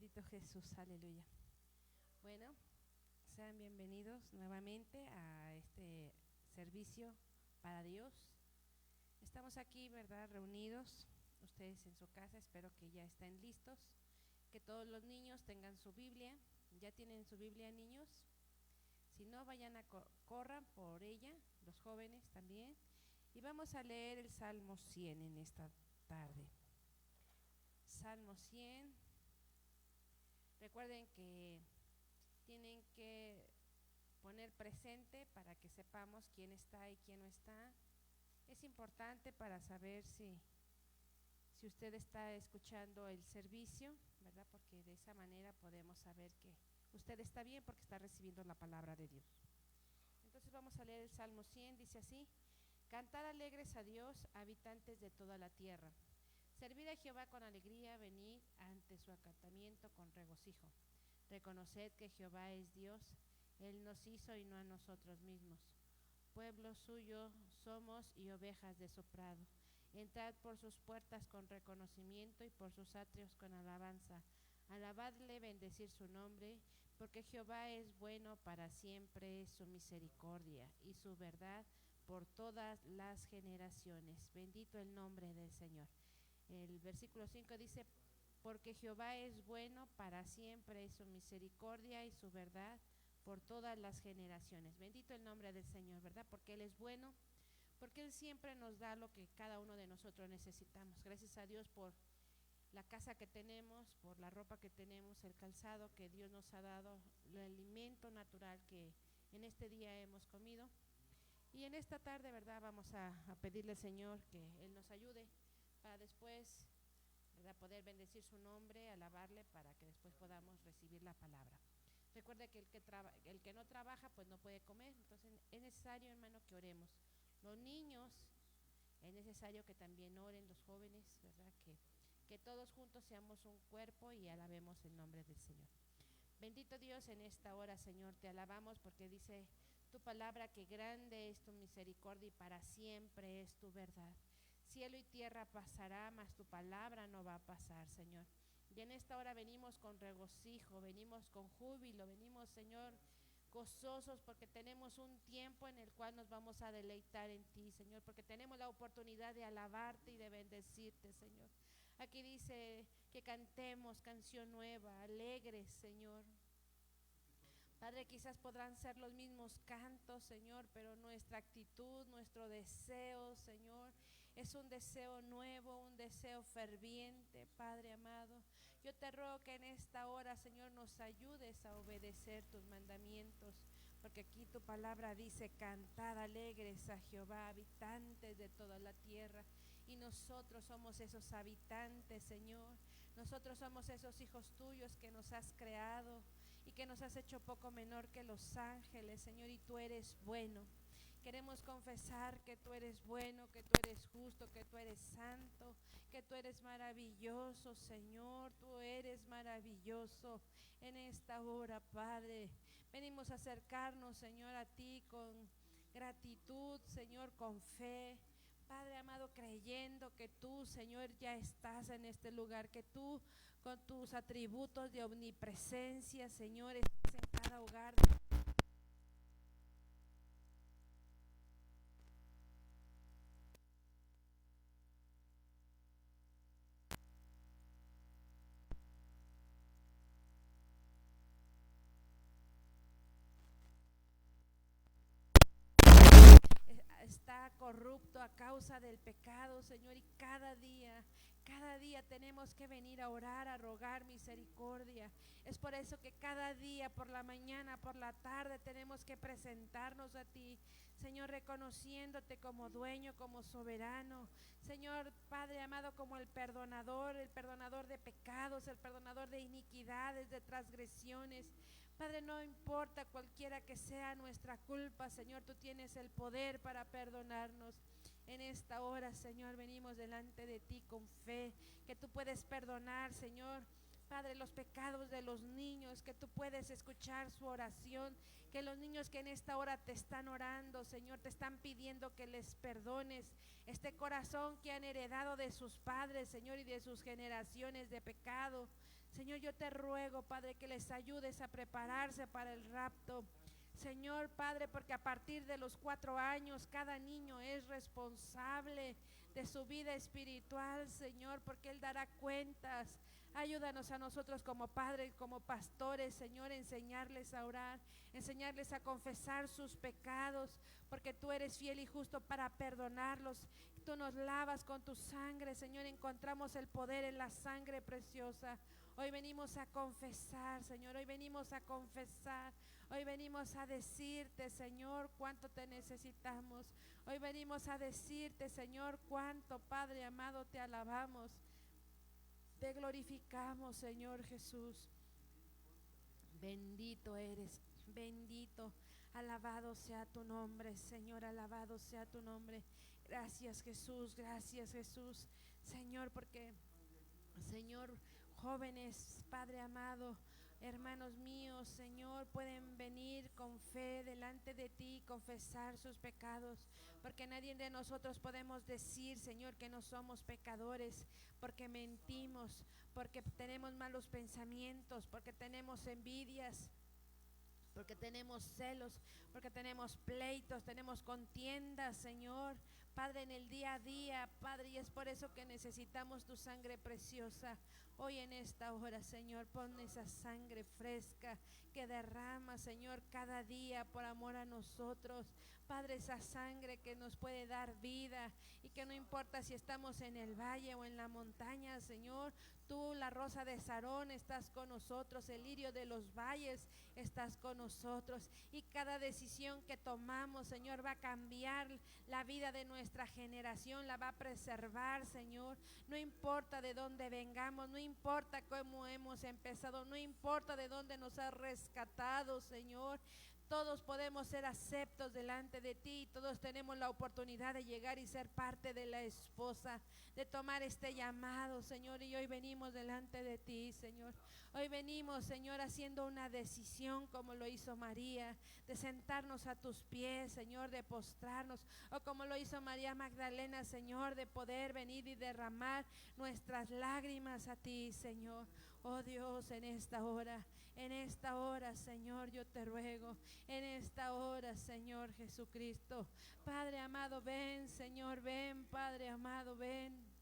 Bendito Jesús, aleluya. Bueno, sean bienvenidos nuevamente a este servicio para Dios. Estamos aquí, ¿verdad? Reunidos, ustedes en su casa, espero que ya estén listos, que todos los niños tengan su Biblia. ¿Ya tienen su Biblia, niños? Si no, vayan a corran por ella, los jóvenes también. Y vamos a leer el Salmo 100 en esta tarde. Salmo 100. Recuerden que tienen que poner presente para que sepamos quién está y quién no está. Es importante para saber si usted está escuchando el servicio, ¿verdad? Porque de esa manera podemos saber que usted está bien porque está recibiendo la palabra de Dios. Entonces vamos a leer el Salmo 100, dice así: Cantad alegres a Dios, habitantes de toda la tierra. Servid a Jehová con alegría, venid ante su acatamiento con regocijo. Reconoced que Jehová es Dios, Él nos hizo y no a nosotros mismos. Pueblo suyo somos y ovejas de su prado. Entrad por sus puertas con reconocimiento y por sus atrios con alabanza. Alabadle, bendecir su nombre, porque Jehová es bueno, para siempre es su misericordia y su verdad por todas las generaciones. Bendito el nombre del Señor. El versículo 5 dice: porque Jehová es bueno, para siempre es su misericordia y su verdad por todas las generaciones. Bendito el nombre del Señor, ¿verdad? Porque Él es bueno, porque Él siempre nos da lo que cada uno de nosotros necesitamos. Gracias a Dios por la casa que tenemos, por la ropa que tenemos, el calzado que Dios nos ha dado, el alimento natural que en este día hemos comido. Y en esta tarde, ¿verdad? Vamos a pedirle al Señor que Él nos ayude para después, ¿verdad?, poder bendecir su nombre, alabarle, para que después podamos recibir la palabra. Recuerde que el que no trabaja pues no puede comer. Entonces es necesario, hermano, que oremos. Los niños, es necesario que también oren, los jóvenes, ¿verdad? Que todos juntos seamos un cuerpo y alabemos el nombre del Señor. Bendito Dios, en esta hora, Señor, te alabamos porque dice tu palabra que grande es tu misericordia y para siempre es tu verdad. Cielo y tierra pasará, mas tu palabra no va a pasar, Señor. Y en esta hora venimos con regocijo, venimos con júbilo, venimos, Señor, gozosos porque tenemos un tiempo en el cual nos vamos a deleitar en ti, Señor, porque tenemos la oportunidad de alabarte y de bendecirte, Señor. Aquí dice que cantemos canción nueva, alegres, Señor. Padre, quizás podrán ser los mismos cantos, Señor, pero nuestra actitud, nuestro deseo, Señor, es un deseo nuevo, un deseo ferviente, Padre amado. Yo te ruego que en esta hora, Señor, nos ayudes a obedecer tus mandamientos, porque aquí tu palabra dice: cantad alegres a Jehová, habitantes de toda la tierra. Y nosotros somos esos habitantes, Señor. Nosotros somos esos hijos tuyos que nos has creado y que nos has hecho poco menor que los ángeles, Señor, y tú eres bueno. Queremos confesar que tú eres bueno, que tú eres justo, que tú eres santo, que tú eres maravilloso, Señor. Tú eres maravilloso en esta hora, Padre. Venimos a acercarnos, Señor, a ti con gratitud, Señor, con fe. Padre amado, creyendo que tú, Señor, ya estás en este lugar, que tú con tus atributos de omnipresencia, Señor, estás en cada hogar. Está corrupto a causa del pecado, Señor, y cada día tenemos que venir a orar, a rogar misericordia. Es por eso que cada día, por la mañana, por la tarde, tenemos que presentarnos a ti, Señor, reconociéndote como dueño, como soberano, Señor, Padre amado, como el perdonador de pecados, el perdonador de iniquidades, de transgresiones. Padre, no importa cualquiera que sea nuestra culpa, Señor, tú tienes el poder para perdonarnos. En esta hora, Señor, venimos delante de ti con fe, que tú puedes perdonar, Señor, Padre, los pecados de los niños, que tú puedes escuchar su oración, que los niños que en esta hora te están orando, Señor, te están pidiendo que les perdones este corazón que han heredado de sus padres, Señor, y de sus generaciones de pecado. Señor, yo te ruego, Padre, que les ayudes a prepararse para el rapto. Señor Padre, porque a partir de los 4 años cada niño es responsable de su vida espiritual, Señor, porque Él dará cuentas. Ayúdanos a nosotros como padres, como pastores, Señor, enseñarles a orar, enseñarles a confesar sus pecados, porque tú eres fiel y justo para perdonarlos. Tú nos lavas con tu sangre, Señor, encontramos el poder en la sangre preciosa. Hoy venimos a confesar, Señor, hoy venimos a confesar. Hoy venimos a decirte, Señor, cuánto te necesitamos. Hoy venimos a decirte, Señor, cuánto, Padre amado, te alabamos. Te glorificamos, Señor Jesús. Bendito eres, bendito. Alabado sea tu nombre, Señor, alabado sea tu nombre. Gracias, Jesús, gracias, Jesús. Señor, porque, Señor, jóvenes, Padre amado, hermanos míos, Señor, pueden venir con fe delante de ti, confesar sus pecados, porque nadie de nosotros podemos decir, Señor, que no somos pecadores, porque mentimos, porque tenemos malos pensamientos, porque tenemos envidias, porque tenemos celos, porque tenemos pleitos, tenemos contiendas, Señor, Padre, en el día a día, Padre, y es por eso que necesitamos tu sangre preciosa. Hoy en esta hora, Señor, pon esa sangre fresca que derrama, Señor, cada día por amor a nosotros. Padre, esa sangre que nos puede dar vida y que no importa si estamos en el valle o en la montaña, Señor, tú, la rosa de Sarón, estás con nosotros, el lirio de los valles, estás con nosotros. Y cada decisión que tomamos, Señor, va a cambiar la vida de nuestra generación, la va a preservar, Señor. No importa de dónde vengamos, no importa cómo hemos empezado, no importa de dónde nos has rescatado, Señor. Todos podemos ser aceptos delante de ti, todos tenemos la oportunidad de llegar y ser parte de la esposa, de tomar este llamado, Señor, y hoy venimos delante de ti, Señor. Hoy venimos, Señor, haciendo una decisión como lo hizo María, de sentarnos a tus pies, Señor, de postrarnos, o como lo hizo María Magdalena, Señor, de poder venir y derramar nuestras lágrimas a ti, Señor. Oh Dios, en esta hora, Señor, yo te ruego, en esta hora, Señor Jesucristo, Padre amado, ven, Señor, ven, Padre amado, ven.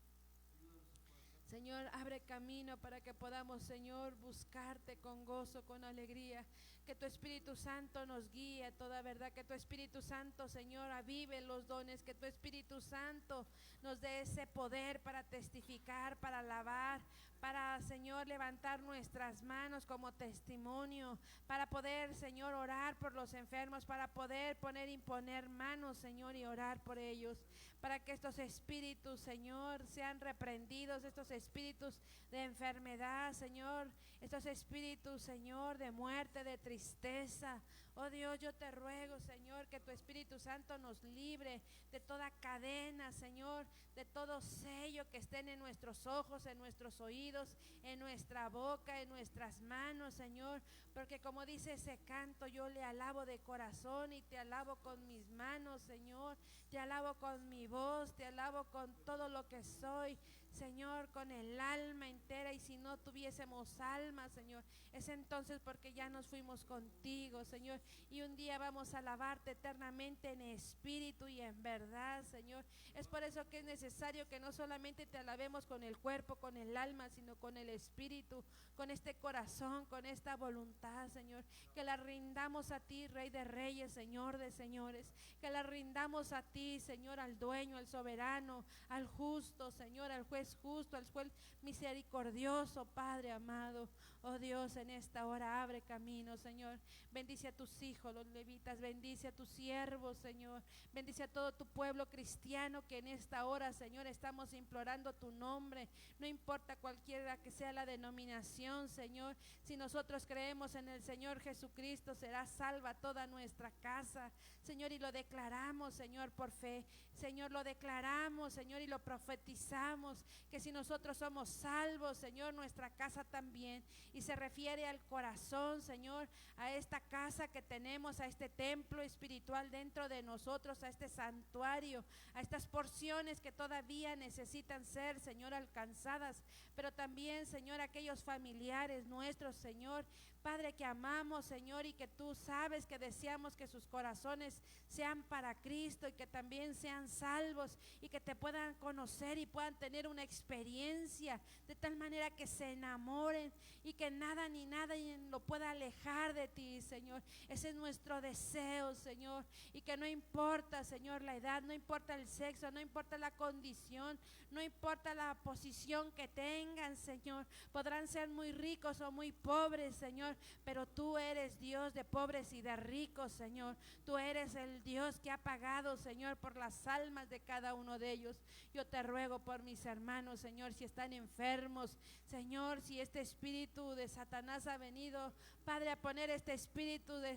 Señor, abre camino para que podamos, Señor, buscarte con gozo, con alegría. Que tu Espíritu Santo nos guíe a toda verdad. Que tu Espíritu Santo, Señor, avive los dones. Que tu Espíritu Santo nos dé ese poder para testificar, para alabar, para, Señor, levantar nuestras manos como testimonio, para poder, Señor, orar por los enfermos, para poder imponer manos, Señor, y orar por ellos, para que estos espíritus, Señor, sean reprendidos, estos espíritus de enfermedad, Señor, estos espíritus, Señor, de muerte, de tristeza. Oh Dios, yo te ruego, Señor, que tu Espíritu Santo nos libre de toda cadena, Señor, de todo sello que estén en nuestros ojos, en nuestros oídos, en nuestra boca, en nuestras manos, Señor, porque como dice ese canto, yo le alabo de corazón y te alabo con mis manos, Señor, te alabo con mi voz, te alabo con todo lo que soy, Señor, con el alma entera. Y si no tuviésemos alma, Señor, es entonces porque ya nos fuimos contigo, Señor, y un día vamos a alabarte eternamente en espíritu y en verdad, Señor. Es por eso que es necesario que no solamente te alabemos con el cuerpo, con el alma, sino con el espíritu, con este corazón, con esta voluntad, Señor, que la rindamos a ti, Rey de Reyes, Señor de Señores, que la rindamos a ti, Señor, al dueño, al soberano, al justo, Señor, al juez justo, al juez misericordioso, Padre amado. Oh Dios, en esta hora abre camino, Señor. Bendice a tus hijos, los levitas, bendice a tus siervos, Señor. Bendice a todo tu pueblo cristiano que en esta hora, Señor, estamos implorando tu nombre. No importa cualquiera que sea la denominación, Señor. Si nosotros creemos en el Señor Jesucristo, será salva toda nuestra casa, Señor, y lo declaramos, Señor, por fe. Señor, lo declaramos, Señor, y lo profetizamos, que si nosotros somos salvos, Señor, nuestra casa también. Y se refiere al corazón, Señor, a esta casa que tenemos, a este templo espiritual dentro de nosotros, a este santuario, a estas porciones que todavía necesitan ser, Señor, alcanzadas, pero también, Señor, aquellos familiares nuestros, Señor, Padre, que amamos, Señor, y que tú sabes que deseamos que sus corazones sean para Cristo y que también sean salvos y que te puedan conocer y puedan tener una experiencia de tal manera que se enamoren y que nada ni nadie lo pueda alejar de ti, Señor. Ese es nuestro deseo, Señor, y que no importa, Señor, la edad, no importa el sexo, no importa la condición, no importa la posición que tengan, Señor. Podrán ser muy ricos o muy pobres, Señor, pero tú eres Dios de pobres y de ricos, Señor. Tú eres el Dios que ha pagado, Señor, por las almas de cada uno de ellos. Yo te ruego por mis hermanos, Señor, si están enfermos, Señor, si este espíritu de Satanás ha venido, Padre, a poner este espíritu de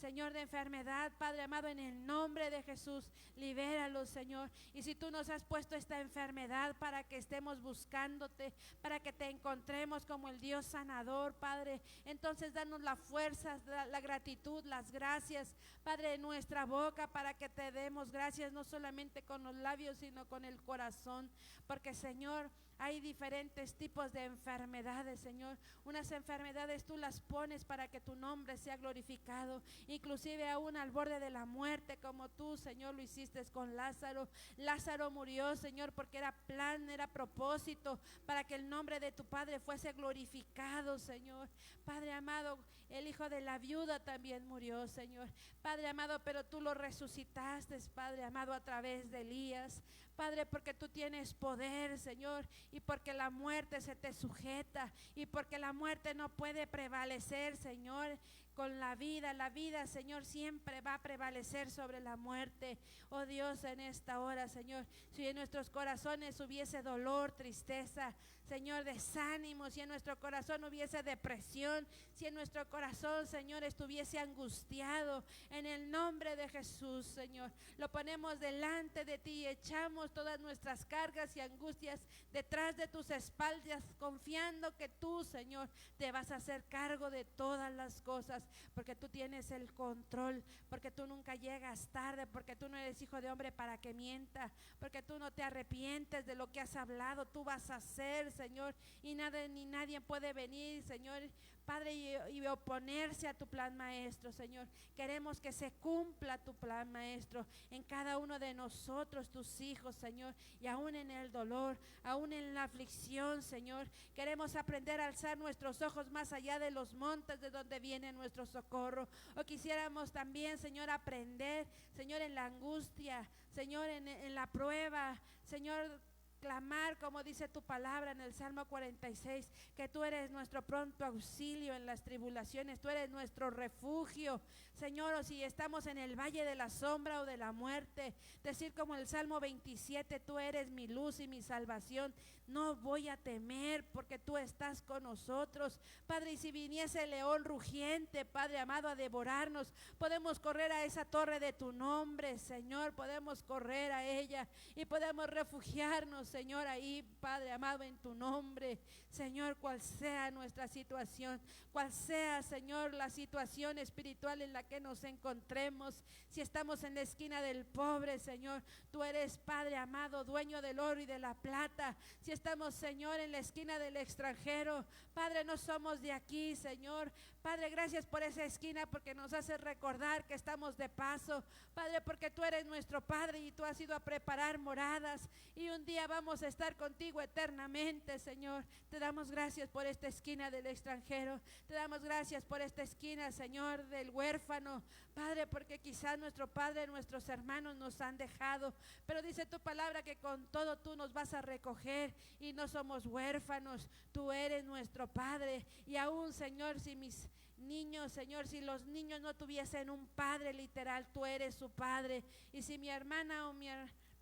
Señor, de enfermedad, Padre amado, en el nombre de Jesús, libéralos, Señor. Y si tú nos has puesto esta enfermedad para que estemos buscándote, para que te encontremos como el Dios sanador, Padre, entonces danos la fuerza, la gratitud, las gracias, Padre, de nuestra boca, para que te demos gracias, no solamente con los labios, sino con el corazón, porque, Señor, hay diferentes tipos de enfermedades, Señor. Unas enfermedades tú las pones para que tu nombre sea glorificado, inclusive aún al borde de la muerte, como tú, Señor, lo hiciste con Lázaro. Lázaro murió, Señor, porque era plan, era propósito para que el nombre de tu Padre fuese glorificado, Señor. Padre amado, el hijo de la viuda también murió, Señor. Padre amado, pero tú lo resucitaste, Padre amado, a través de Elías. Padre, porque tú tienes poder, Señor, y porque la muerte se te sujeta, y porque la muerte no puede prevalecer, Señor, con la vida, Señor, siempre va a prevalecer sobre la muerte. Oh Dios, en esta hora, Señor, si en nuestros corazones hubiese dolor, tristeza, Señor, desánimo, si en nuestro corazón hubiese depresión, si en nuestro corazón, Señor, estuviese angustiado, en el nombre de Jesús, Señor, lo ponemos delante de ti y echamos todas nuestras cargas y angustias detrás de tus espaldas, confiando que tú, Señor, te vas a hacer cargo de todas las cosas, porque tú tienes el control, porque tú nunca llegas tarde, porque tú no eres hijo de hombre para que mienta, porque tú no te arrepientes de lo que has hablado. Tú vas a hacer, Señor, y nada ni nadie puede venir, Señor, Padre, y oponerse a tu plan, maestro, Señor. Queremos que se cumpla tu plan, maestro, en cada uno de nosotros, tus hijos, Señor, y aún en el dolor, aún en la aflicción, Señor. Queremos aprender a alzar nuestros ojos más allá de los montes de donde viene nuestro socorro. O quisiéramos también, Señor, aprender, Señor, en la angustia, Señor, en la prueba, Señor, clamar como dice tu palabra en el Salmo 46, que tú eres nuestro pronto auxilio en las tribulaciones, tú eres nuestro refugio, Señor. O si estamos en el valle de la sombra o de la muerte, decir como el Salmo 27, tú eres mi luz y mi salvación, no voy a temer porque tú estás con nosotros, Padre. Y si viniese el león rugiente, Padre amado, a devorarnos, podemos correr a esa torre de tu nombre, Señor, podemos correr a ella y podemos refugiarnos, Señor, ahí, Padre amado, en tu nombre, Señor. Cual sea nuestra situación, cual sea, Señor, la situación espiritual en la que nos encontremos, si estamos en la esquina del pobre, Señor, tú eres, Padre amado, dueño del oro y de la plata. Si estamos, Señor, en la esquina del extranjero, Padre, no somos de aquí, Señor. Padre, gracias por esa esquina, porque nos hace recordar que estamos de paso, Padre, porque tú eres nuestro Padre y tú has ido a preparar moradas y un día vamos a estar contigo eternamente, Señor. Te damos gracias por esta esquina del extranjero, te damos gracias por esta esquina, Señor, del huérfano, Padre, porque quizás nuestro Padre, nuestros hermanos nos han dejado, pero dice tu palabra que con todo tú nos vas a recoger y no somos huérfanos, tú eres nuestro Padre. Y aún, Señor, si mis niños, Señor, si los niños no tuviesen un padre literal, tú eres su padre. Y si mi hermana o mi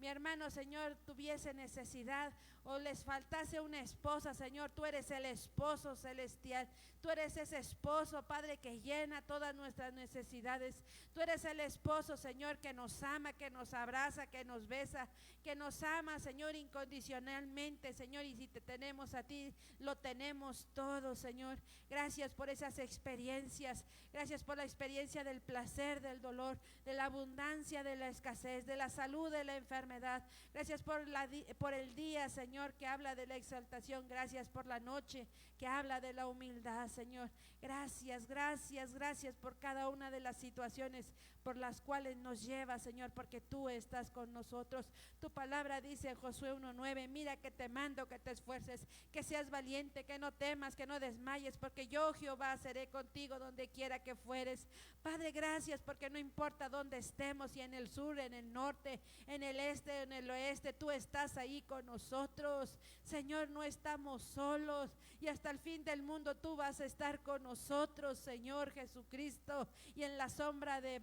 mi hermano, Señor, tuviese necesidad o les faltase una esposa, Señor, tú eres el esposo celestial. Tú eres ese esposo, Padre, que llena todas nuestras necesidades. Tú eres el esposo, Señor, que nos ama, que nos abraza, que nos besa, que nos ama, Señor, incondicionalmente, Señor. Y si te tenemos a ti, lo tenemos todo, Señor. Gracias por esas experiencias. Gracias por la experiencia del placer, del dolor, de la abundancia, de la escasez, de la salud, de la enfermedad. Gracias por el día, Señor, que habla de la exaltación. Gracias por la noche que habla de la humildad, Señor. Gracias, gracias, gracias por cada una de las situaciones por las cuales nos lleva, Señor, porque tú estás con nosotros. Tu palabra dice en Josué 1:9, mira que te mando que te esfuerces, que seas valiente, que no temas, que no desmayes, porque yo, Jehová, seré contigo donde quiera que fueres. Padre, gracias porque no importa dónde estemos, si en el sur, en el norte, en el este, en el oeste, tú estás ahí con nosotros. Señor, no estamos solos y hasta el fin del mundo tú vas a estar con nosotros, Señor Jesucristo, y en la sombra de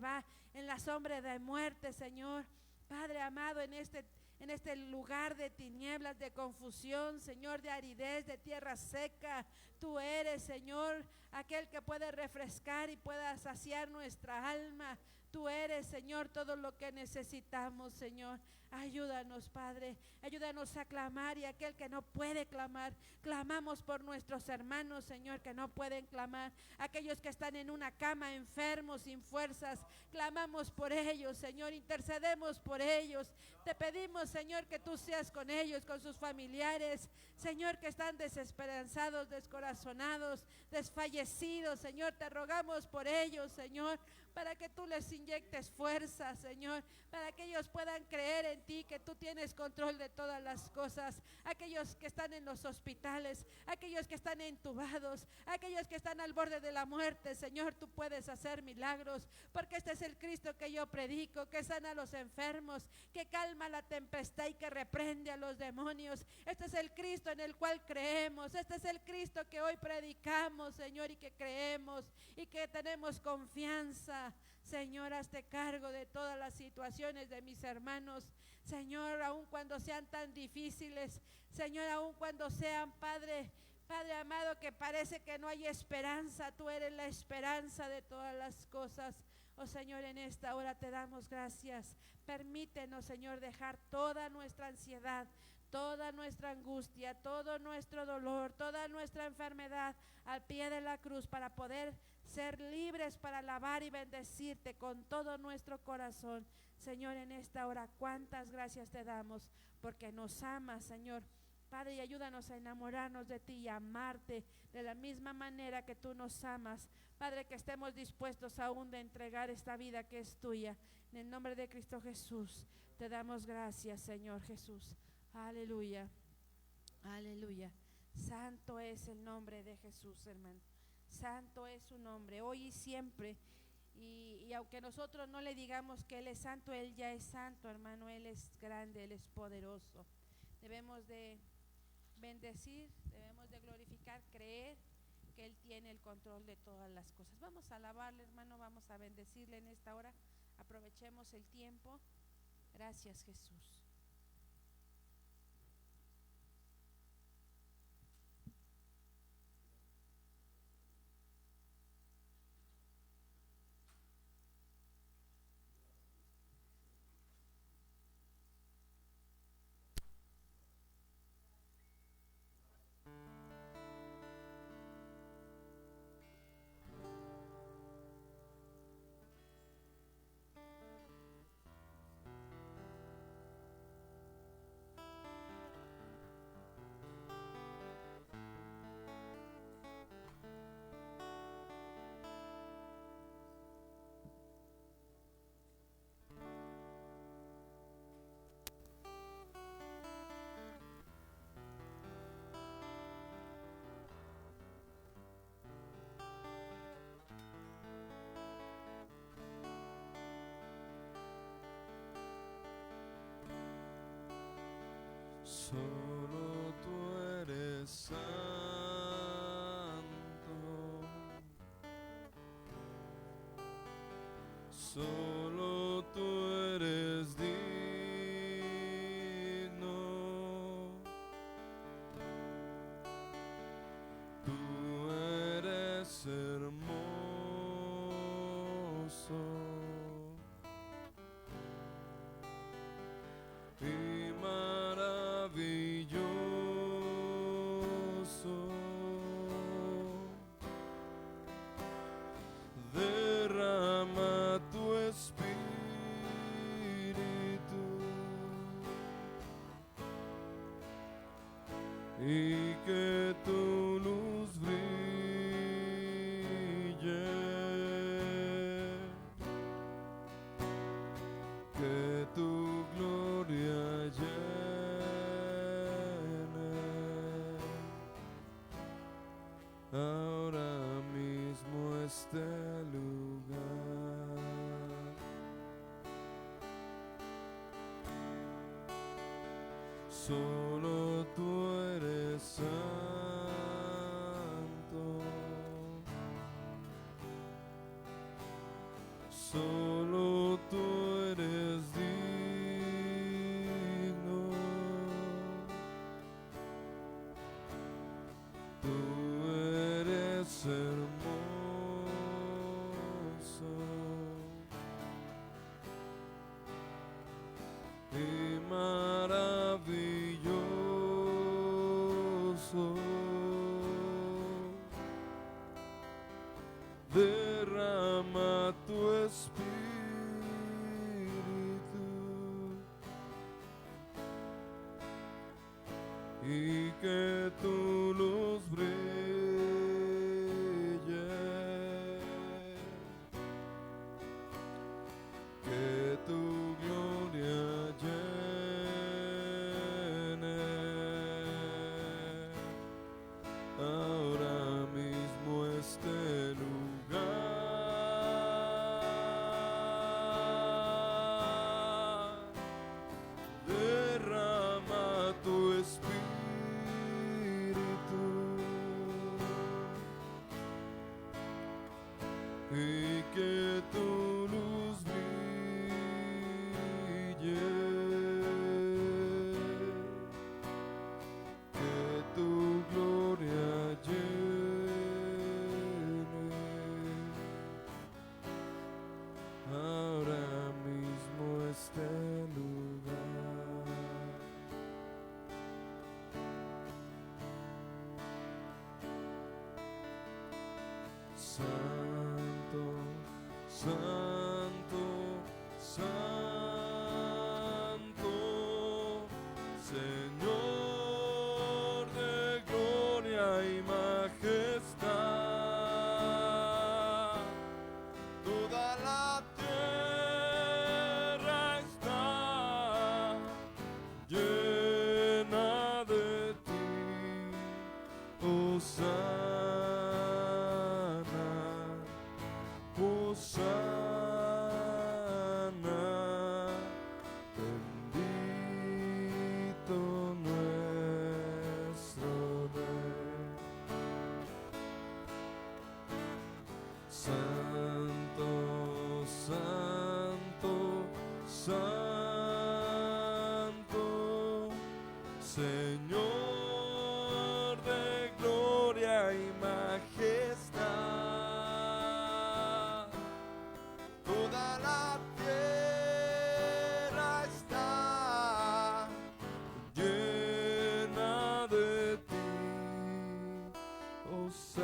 muerte, Señor. Padre amado, en este lugar de tinieblas, de confusión, Señor, de aridez, de tierra seca, tú eres, Señor, aquel que puede refrescar y pueda saciar nuestra alma. Tú eres, Señor, todo lo que necesitamos, Señor. Ayúdanos, Padre, ayúdanos a clamar, y aquel que no puede clamar, clamamos por nuestros hermanos, Señor, que no pueden clamar, aquellos que están en una cama enfermos, sin fuerzas, clamamos por ellos, Señor, intercedemos por ellos. Te pedimos, Señor, que tú seas con ellos, con sus familiares, Señor, que están desesperanzados, descorazonados, desfallecidos, Señor, te rogamos por ellos, Señor, para que tú les inyectes fuerza, Señor, para que ellos puedan creer en ti, que tú tienes control de todas las cosas. Aquellos que están en los hospitales, aquellos que están entubados, aquellos que están al borde de la muerte, Señor, tú puedes hacer milagros, porque este es el Cristo que yo predico, que sana a los enfermos, que calma la tempestad y que reprende a los demonios. Este es el Cristo en el cual creemos, este es el Cristo que hoy predicamos, Señor, y que creemos y que tenemos confianza. Señor, hazte cargo de todas las situaciones de mis hermanos, Señor, aun cuando sean tan difíciles, Señor, aun cuando sean, Padre amado, que parece que no hay esperanza, tú eres la esperanza de todas las cosas. Oh Señor, en esta hora te damos gracias. Permítenos, Señor, dejar toda nuestra ansiedad, toda nuestra angustia, todo nuestro dolor, toda nuestra enfermedad al pie de la cruz, para poder ser libres para alabar y bendecirte con todo nuestro corazón. Señor, en esta hora, cuántas gracias te damos, porque nos amas, Señor. Padre, y ayúdanos a enamorarnos de ti y a amarte de la misma manera que tú nos amas. Padre, que estemos dispuestos aún de entregar esta vida que es tuya. En el nombre de Cristo Jesús, te damos gracias, Señor Jesús. Aleluya, aleluya. Santo es el nombre de Jesús, hermano. Santo es su nombre, hoy y siempre. Y aunque nosotros no le digamos que Él es santo, Él ya es santo, hermano. Él es grande, Él es poderoso. Debemos de bendecir, debemos de glorificar, creer que Él tiene el control de todas las cosas. Vamos a alabarle, hermano, vamos a bendecirle en esta hora. Aprovechemos el tiempo. Gracias, Jesús. Solo tú eres santo, solo tú eres digno, y que tu luz brille, que tu gloria llene ahora mismo este lugar. Solo tú eres santo, solo tú eres digno, tú eres hermoso y maravilloso. Derrama tu espíritu y que tu luz brille, que tu gloria llene ahora mismo este lugar. Derrama tu espíritu y que tu luz brille, que tu gloria llene ahora mismo este lugar. Santo, santo, santo, Señor de gloria y majestad. Toda la tierra está llena de ti, Hosana, Hosana, bendito nuestro Rey. Santo, santo, santo, Señor de gloria y majestad. Toda la tierra está llena de ti, Hosana,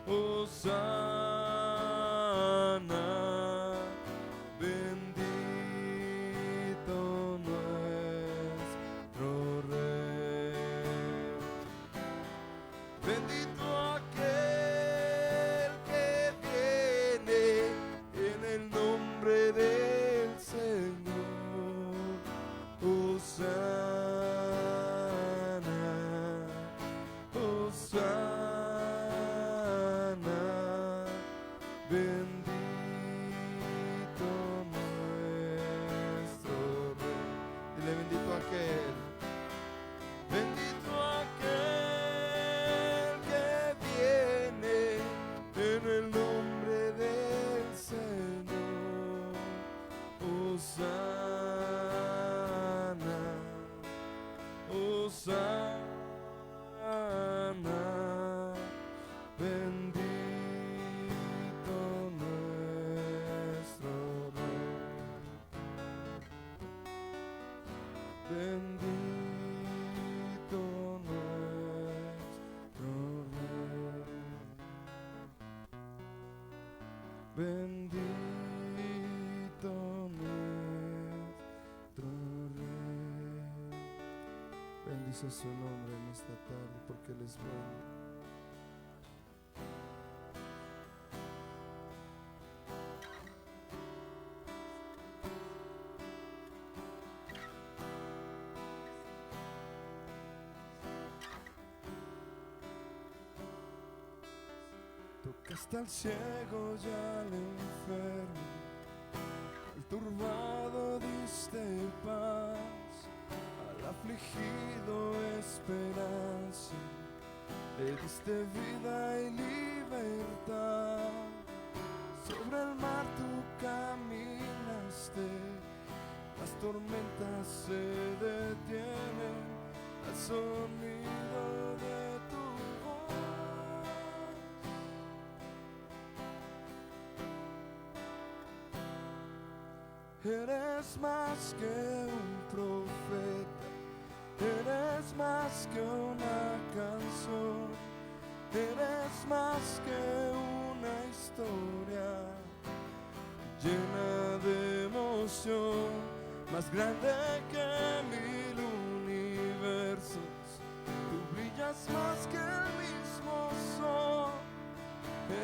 Hosana, bendito nuestro Rey. Bendito aquel que viene en el nombre del Señor, Hosana, Hosana, bendito nuestro Rey. Dile bendito aquel. Bendito aquel que viene en el nombre del Señor, Hosana, Hosana, bendito nuestro Rey. Bendito nuestro Rey. Bendito nuestro Rey. Bendice su nombre en esta tarde porque Él es bueno. Tocaste al ciego y al enfermo, al turbado diste paz, al afligido esperanza, le diste vida y libertad. Sobre el mar tú caminaste, las tormentas se detienen al sonido de tu voz. Eres más que un profeta, eres más que una canción, eres más que una historia llena de emoción, más grande que 1000 universos. Tú brillas más que el mismo sol,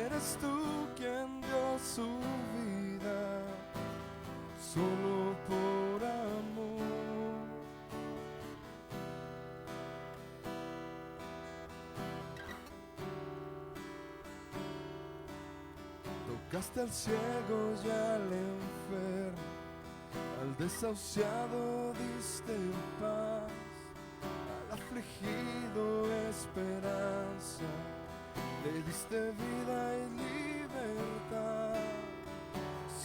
eres tú quien dio su vida solo por amor. Tocaste al ciego y al enfermo, al desahuciado diste paz, al afligido esperanza, le diste vida y libertad.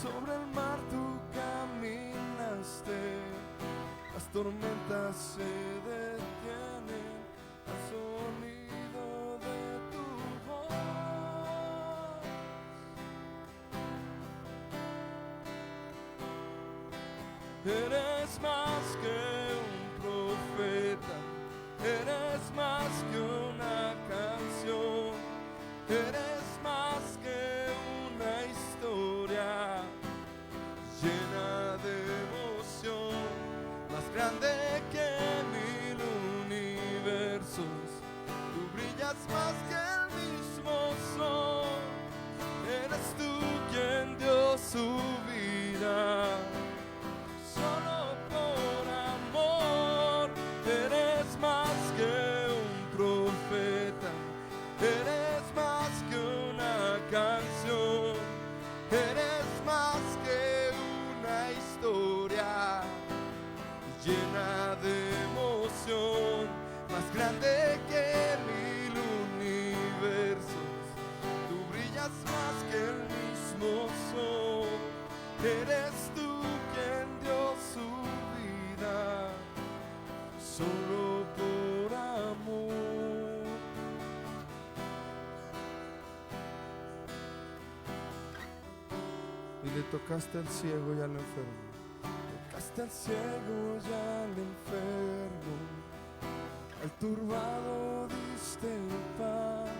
Sobre el mar tú caminaste, las tormentas se detienen al sonido de tu voz. Eres más que un profeta, eres más que una canción, eres más que una historia llena de emoción, más grande que 1000 universos. Tú brillas más que el mismo sol, eres tú quien dio su vida solo por amor. Eres más que un profeta, eres más que una canción, eres más que una historia llena de emoción, más grande que 1000 universos. Tú brillas más que el mismo sol, eres tú quien dio su vida solo por amor. Y le tocaste al ciego y al enfermo, tocaste al ciego y al enfermo, al turbado diste paz,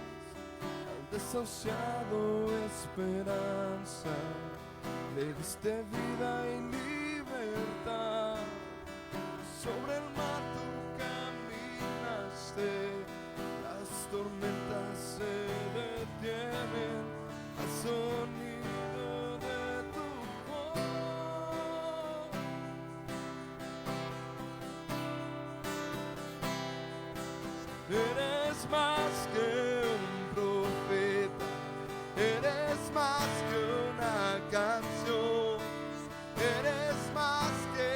al desahuciado esperanza, le diste vida y libertad. Sobre el mar tú caminaste, las tormentas se detienen al sonido de tu voz. Eres más que un profeta, eres más que una canción, eres más que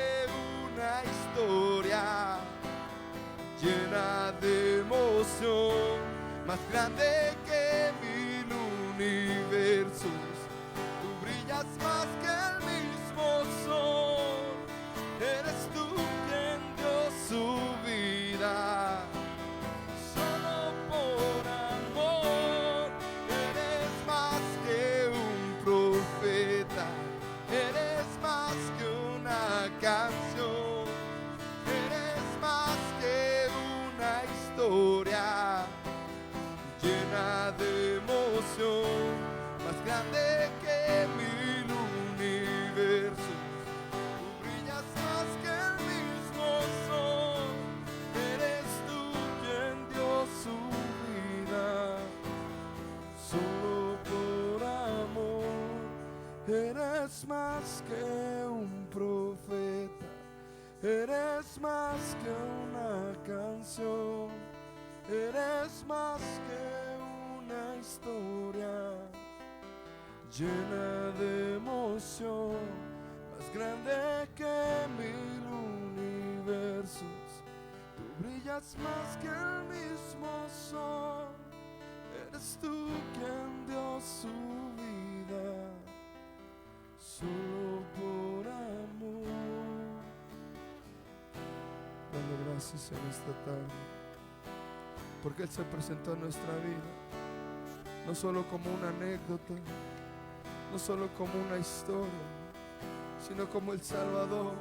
una historia llena de emoción, más grande que 1000 universos. Tú brillas más que el mismo sol, eres tú quien dio su vida solo por amor. Eres más que un profeta, eres más que una canción, eres más que una historia llena de emoción, más grande que 1000 universos. Tú brillas más que el mismo sol, eres Eres más que un profeta, eres más que una canción, eres más que una historia llena de emoción, más grande que 1000 universos. Tú brillas más que el mismo sol, eres tú quien dio su vida solo por amor. Dale gracias en esta tarde, porque Él se presentó en nuestra vida, no solo como una anécdota, no solo como una historia, sino como el Salvador,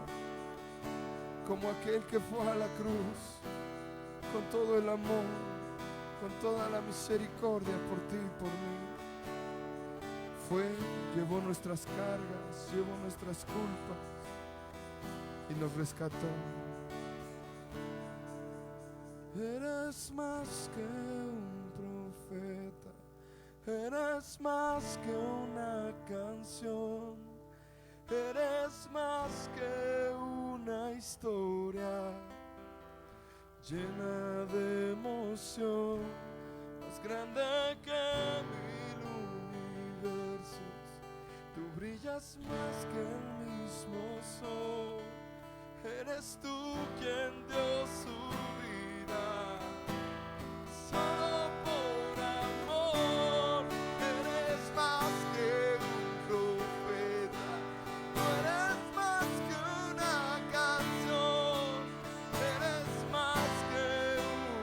como aquel que fue a la cruz con todo el amor, con toda la misericordia por ti y por mí. Fue, llevó nuestras cargas, llevó nuestras culpas y nos rescató. Eres más que un profeta, eres más que una canción, eres más que una historia llena de emoción, más grande que 1000 universos. Tú brillas más que el mismo sol, eres tú quien dio su vida solo por amor. Eres más que un profeta, tú eres más que una canción, eres más que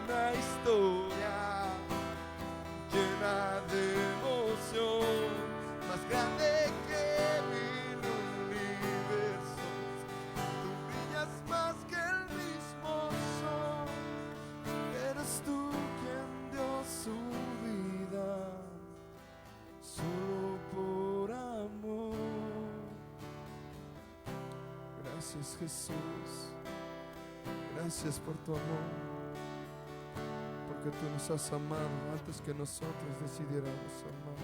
una historia llena de emoción, más grande que 1000 universos. Tú brillas más que el mismo sol, eres tú quien dio su vida solo por amor. Gracias, Jesús, gracias por tu amor, porque tú nos has amado antes que nosotros decidiéramos amar.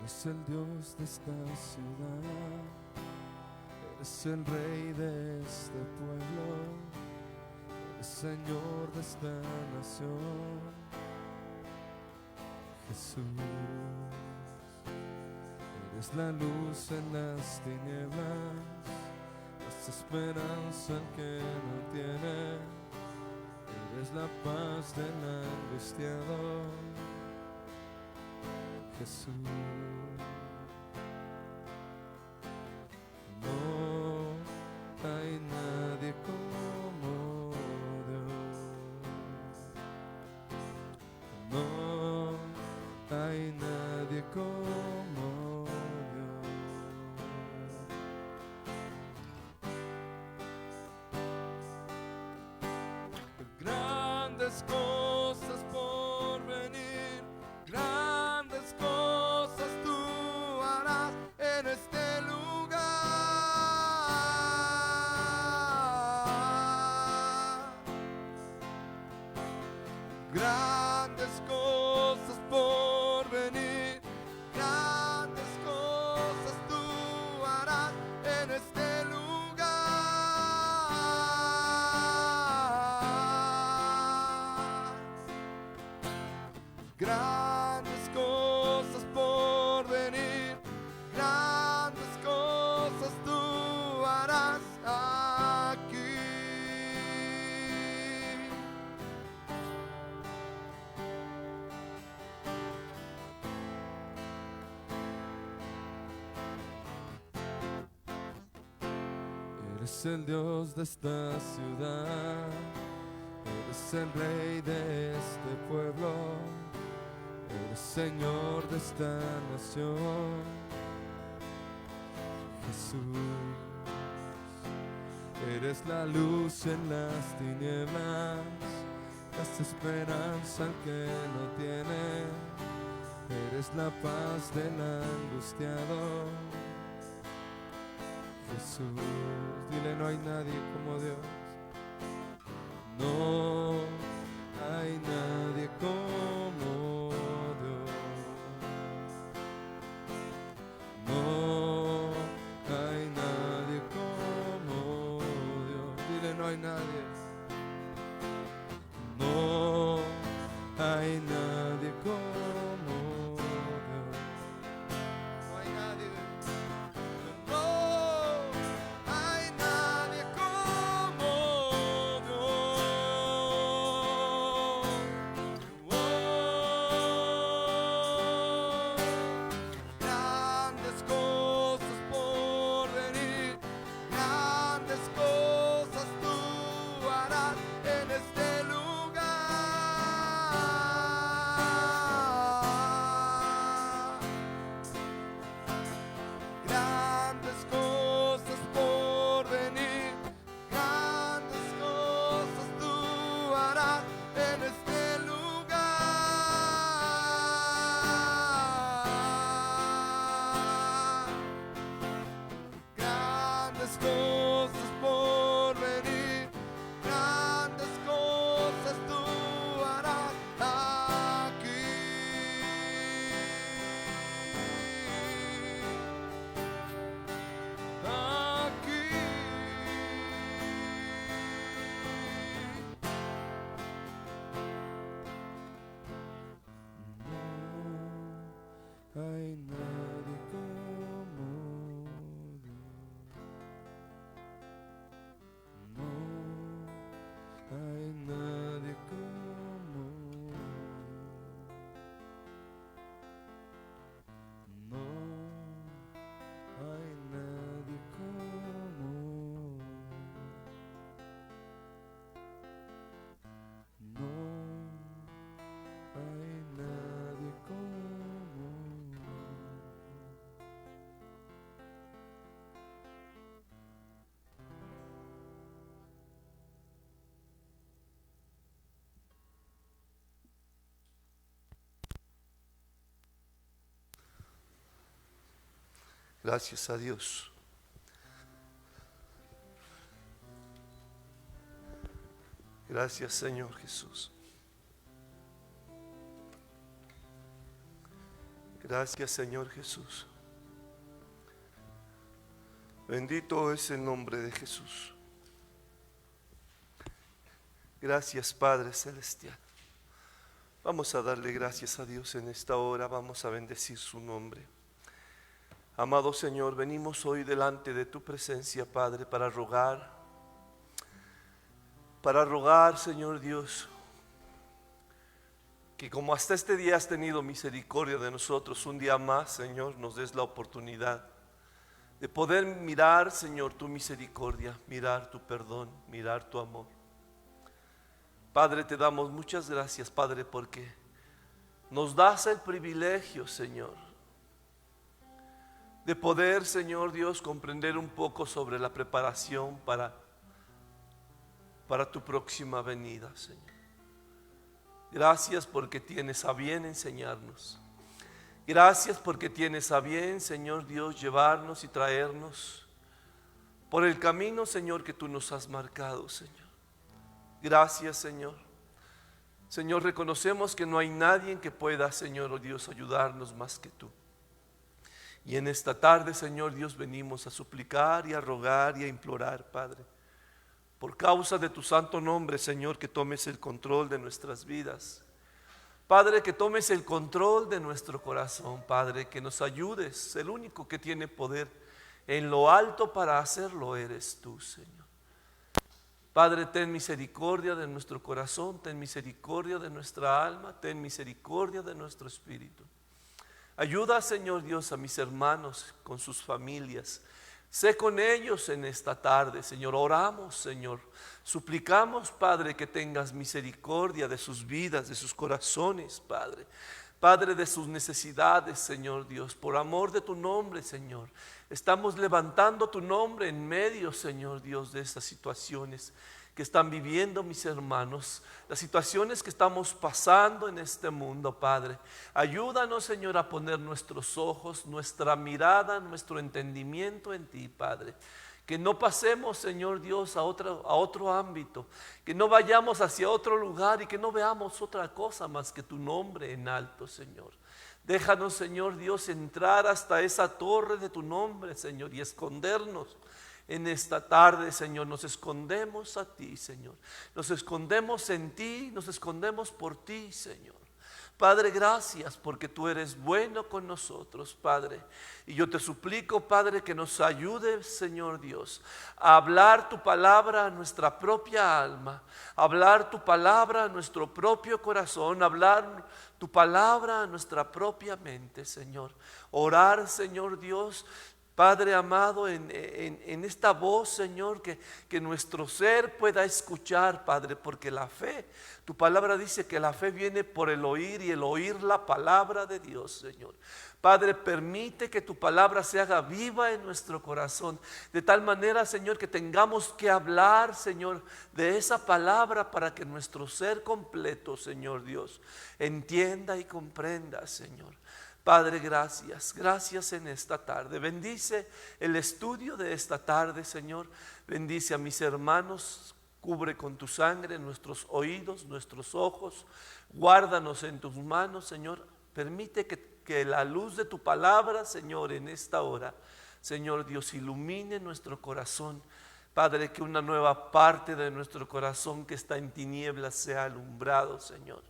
Eres el Dios de esta ciudad, eres el Rey de este pueblo, eres Señor de esta nación. Jesús, eres la luz en las tinieblas, das esperanza al que no tiene, eres la paz del angustiado. Jesús, no hay nadie como Dios, no hay nadie como Dios. Grandes cosas por venir, grandes cosas tú harás en este lugar. Grandes cosas por venir, grandes cosas tú harás en este lugar. Grandes cosas por venir, grandes cosas tú harás aquí. Eres el Dios de esta ciudad, eres el Rey de este pueblo, eres Señor de esta nación. Jesús, eres la luz en las tinieblas, das esperanza al que no tiene, Eres la paz del angustiado. Jesús, dile, no hay nadie como Dios. No hay nadie como Dios. No hay nadie como Dios. Dile, no hay nadie. No hay nadie como Dios. No hay nadie. No hay nadie como Dios. Grandes cosas por venir, grandes cosas tú harás en este lugar. Grandes cosas por venir, grandes cosas tú harás en este lugar. Grandes cosas por venir, grandes cosas tú harás aquí. Aquí. No hay nadie como Dios. No hay nadie como No hay nadie como No hay nadie como Gracias a Dios. Gracias, Señor Jesús. Gracias, Señor Jesús. Bendito es el nombre de Jesús. Gracias, Padre Celestial. Vamos a darle gracias a Dios en esta hora. Vamos a bendecir su nombre. Amado Señor, venimos hoy delante de tu presencia, Padre, para rogar, Señor Dios, que como hasta este día has tenido misericordia de nosotros, un día más, Señor, nos des la oportunidad de poder mirar, Señor, tu misericordia, mirar tu perdón, mirar tu amor. Padre, te damos muchas gracias, Padre, porque nos das el privilegio, Señor, de poder, Señor Dios, comprender un poco sobre la preparación para tu próxima venida, Señor. Gracias porque tienes a bien enseñarnos. Gracias porque tienes a bien, Señor Dios, llevarnos y traernos por el camino, Señor, que tú nos has marcado, Señor. Gracias, Señor. Señor, reconocemos que no hay nadie que pueda, Señor, oh Dios, ayudarnos más que tú. Y en esta tarde, Señor Dios, venimos a suplicar y a rogar y a implorar, Padre, por causa de tu santo nombre, Señor, que tomes el control de nuestras vidas. Padre, que tomes el control de nuestro corazón, Padre, que nos ayudes. El único que tiene poder en lo alto para hacerlo eres tú, Señor. Padre, ten misericordia de nuestro corazón, ten misericordia de nuestra alma, ten misericordia de nuestro espíritu. Ayuda, Señor Dios, a mis hermanos con sus familias. Sé con ellos en esta tarde, Señor. Oramos, Señor. Suplicamos, Padre, que tengas misericordia de sus vidas, de sus corazones, Padre. Padre, de sus necesidades, Señor Dios. Por amor de tu nombre, Señor. Estamos levantando tu nombre en medio, Señor Dios, de estas situaciones que están viviendo mis hermanos, las situaciones que estamos pasando en este mundo, Padre. Ayúdanos, Señor, a poner nuestros ojos, nuestra mirada, nuestro entendimiento en ti, Padre. Que no pasemos, Señor Dios, a otro ámbito, que no vayamos hacia otro lugar y que no veamos otra cosa más que tu nombre en alto, Señor. Déjanos, Señor Dios, entrar hasta esa torre de tu nombre, Señor, y escondernos. En esta tarde, Señor, nos escondemos a ti, Señor. Nos escondemos en ti, nos escondemos por ti, Señor. Padre, gracias porque tú eres bueno con nosotros, Padre. Y yo te suplico, Padre, que nos ayudes, Señor Dios, a hablar tu palabra a nuestra propia alma, a hablar tu palabra a nuestro propio corazón, a hablar tu palabra a nuestra propia mente, Señor. Orar, Señor Dios, Padre amado, en esta voz, Señor, que nuestro ser pueda escuchar, Padre, porque la fe, tu palabra dice que la fe viene por el oír y el oír la palabra de Dios, Señor. Padre, permite que tu palabra se haga viva en nuestro corazón, de tal manera, Señor, que tengamos que hablar, Señor, de esa palabra para que nuestro ser completo, Señor Dios, entienda y comprenda, Señor. Padre, gracias en esta tarde. Bendice el estudio de esta tarde, Señor. Bendice a mis hermanos. Cubre con tu sangre nuestros oídos, nuestros ojos. Guárdanos en tus manos, Señor. Permite que la luz de tu palabra, Señor, en esta hora, Señor Dios, ilumine nuestro corazón. Padre, que una nueva parte de nuestro corazón que está en tinieblas sea alumbrado, Señor.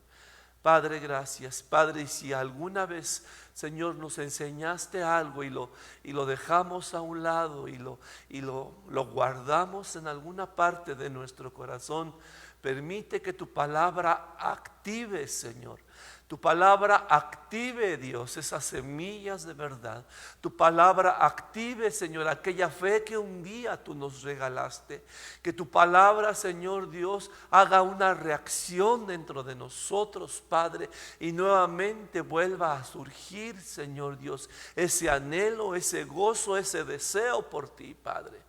Padre, gracias. Padre, y si alguna vez, Señor, nos enseñaste algo y lo dejamos a un lado y lo guardamos en alguna parte de nuestro corazón, permite que tu palabra active, Señor. Tu palabra active, Dios, esas semillas de verdad. Tu palabra active, Señor, aquella fe que un día tú nos regalaste. Que tu palabra, Señor Dios, haga una reacción dentro de nosotros, Padre, y nuevamente vuelva a surgir, Señor Dios, ese anhelo, ese gozo, ese deseo por ti, Padre.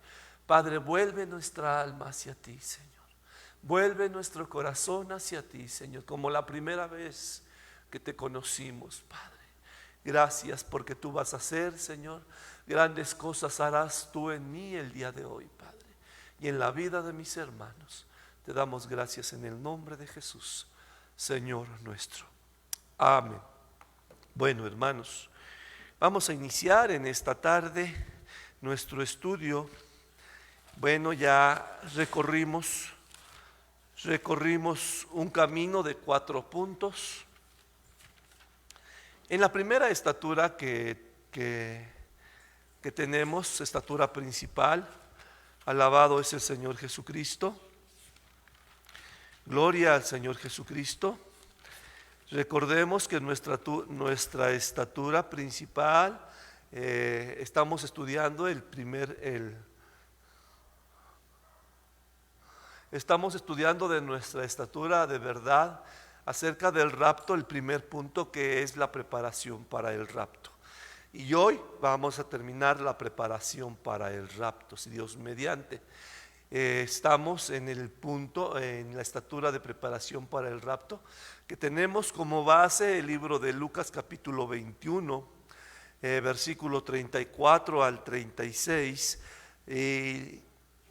Padre, vuelve nuestra alma hacia ti, Señor. Vuelve nuestro corazón hacia ti, Señor, como la primera vez que te conocimos, Padre. Gracias porque tú vas a hacer, Señor, grandes cosas harás tú en mí el día de hoy, Padre, y en la vida de mis hermanos. Te damos gracias en el nombre de Jesús, Señor nuestro. Amén. Bueno, hermanos, vamos a iniciar en esta tarde nuestro estudio. Bueno, ya recorrimos un camino de 4 puntos. En la primera estatura que tenemos, estatura principal, alabado es el Señor Jesucristo. Gloria al Señor Jesucristo. Recordemos que nuestra estatura principal, estamos estudiando estamos estudiando de nuestra estatura de verdad acerca del rapto, el primer punto, que es la preparación para el rapto. Y hoy vamos a terminar la preparación para el rapto, si Dios mediante. Estamos en el punto, en la estatura de preparación para el rapto, que tenemos como base el libro de Lucas capítulo 21, versículo 34 al 36.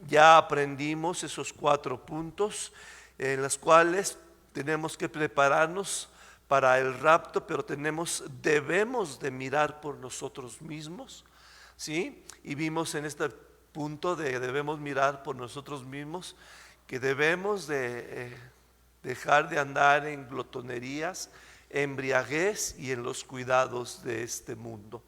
Ya aprendimos esos 4 puntos en los cuales tenemos que prepararnos para el rapto, pero debemos de mirar por nosotros mismos, ¿sí? Y vimos en este punto de debemos mirar por nosotros mismos, que debemos de dejar de andar en glotonerías, embriaguez y en los cuidados de este mundo.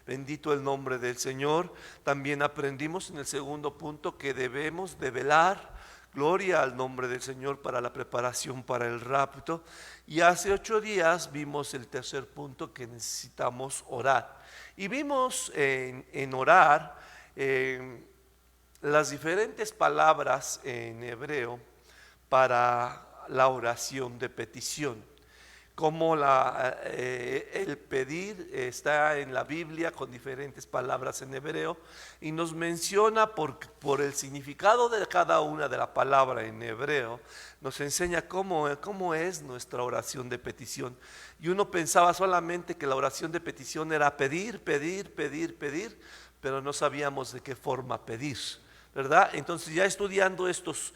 Bendito el nombre del Señor. También aprendimos en el segundo punto que debemos de velar. Gloria al nombre del Señor para la preparación para el rapto. Y hace 8 días vimos el tercer punto, que necesitamos orar. Y vimos en orar las diferentes palabras en hebreo para la oración de petición. cómo el pedir está en la Biblia con diferentes palabras en hebreo, y nos menciona por el significado de cada una de la palabra en hebreo, nos enseña cómo es nuestra oración de petición. Y uno pensaba solamente que la oración de petición era pedir, pedir, pedir, pedir, pero no sabíamos de qué forma pedir, ¿verdad? Entonces, ya estudiando estos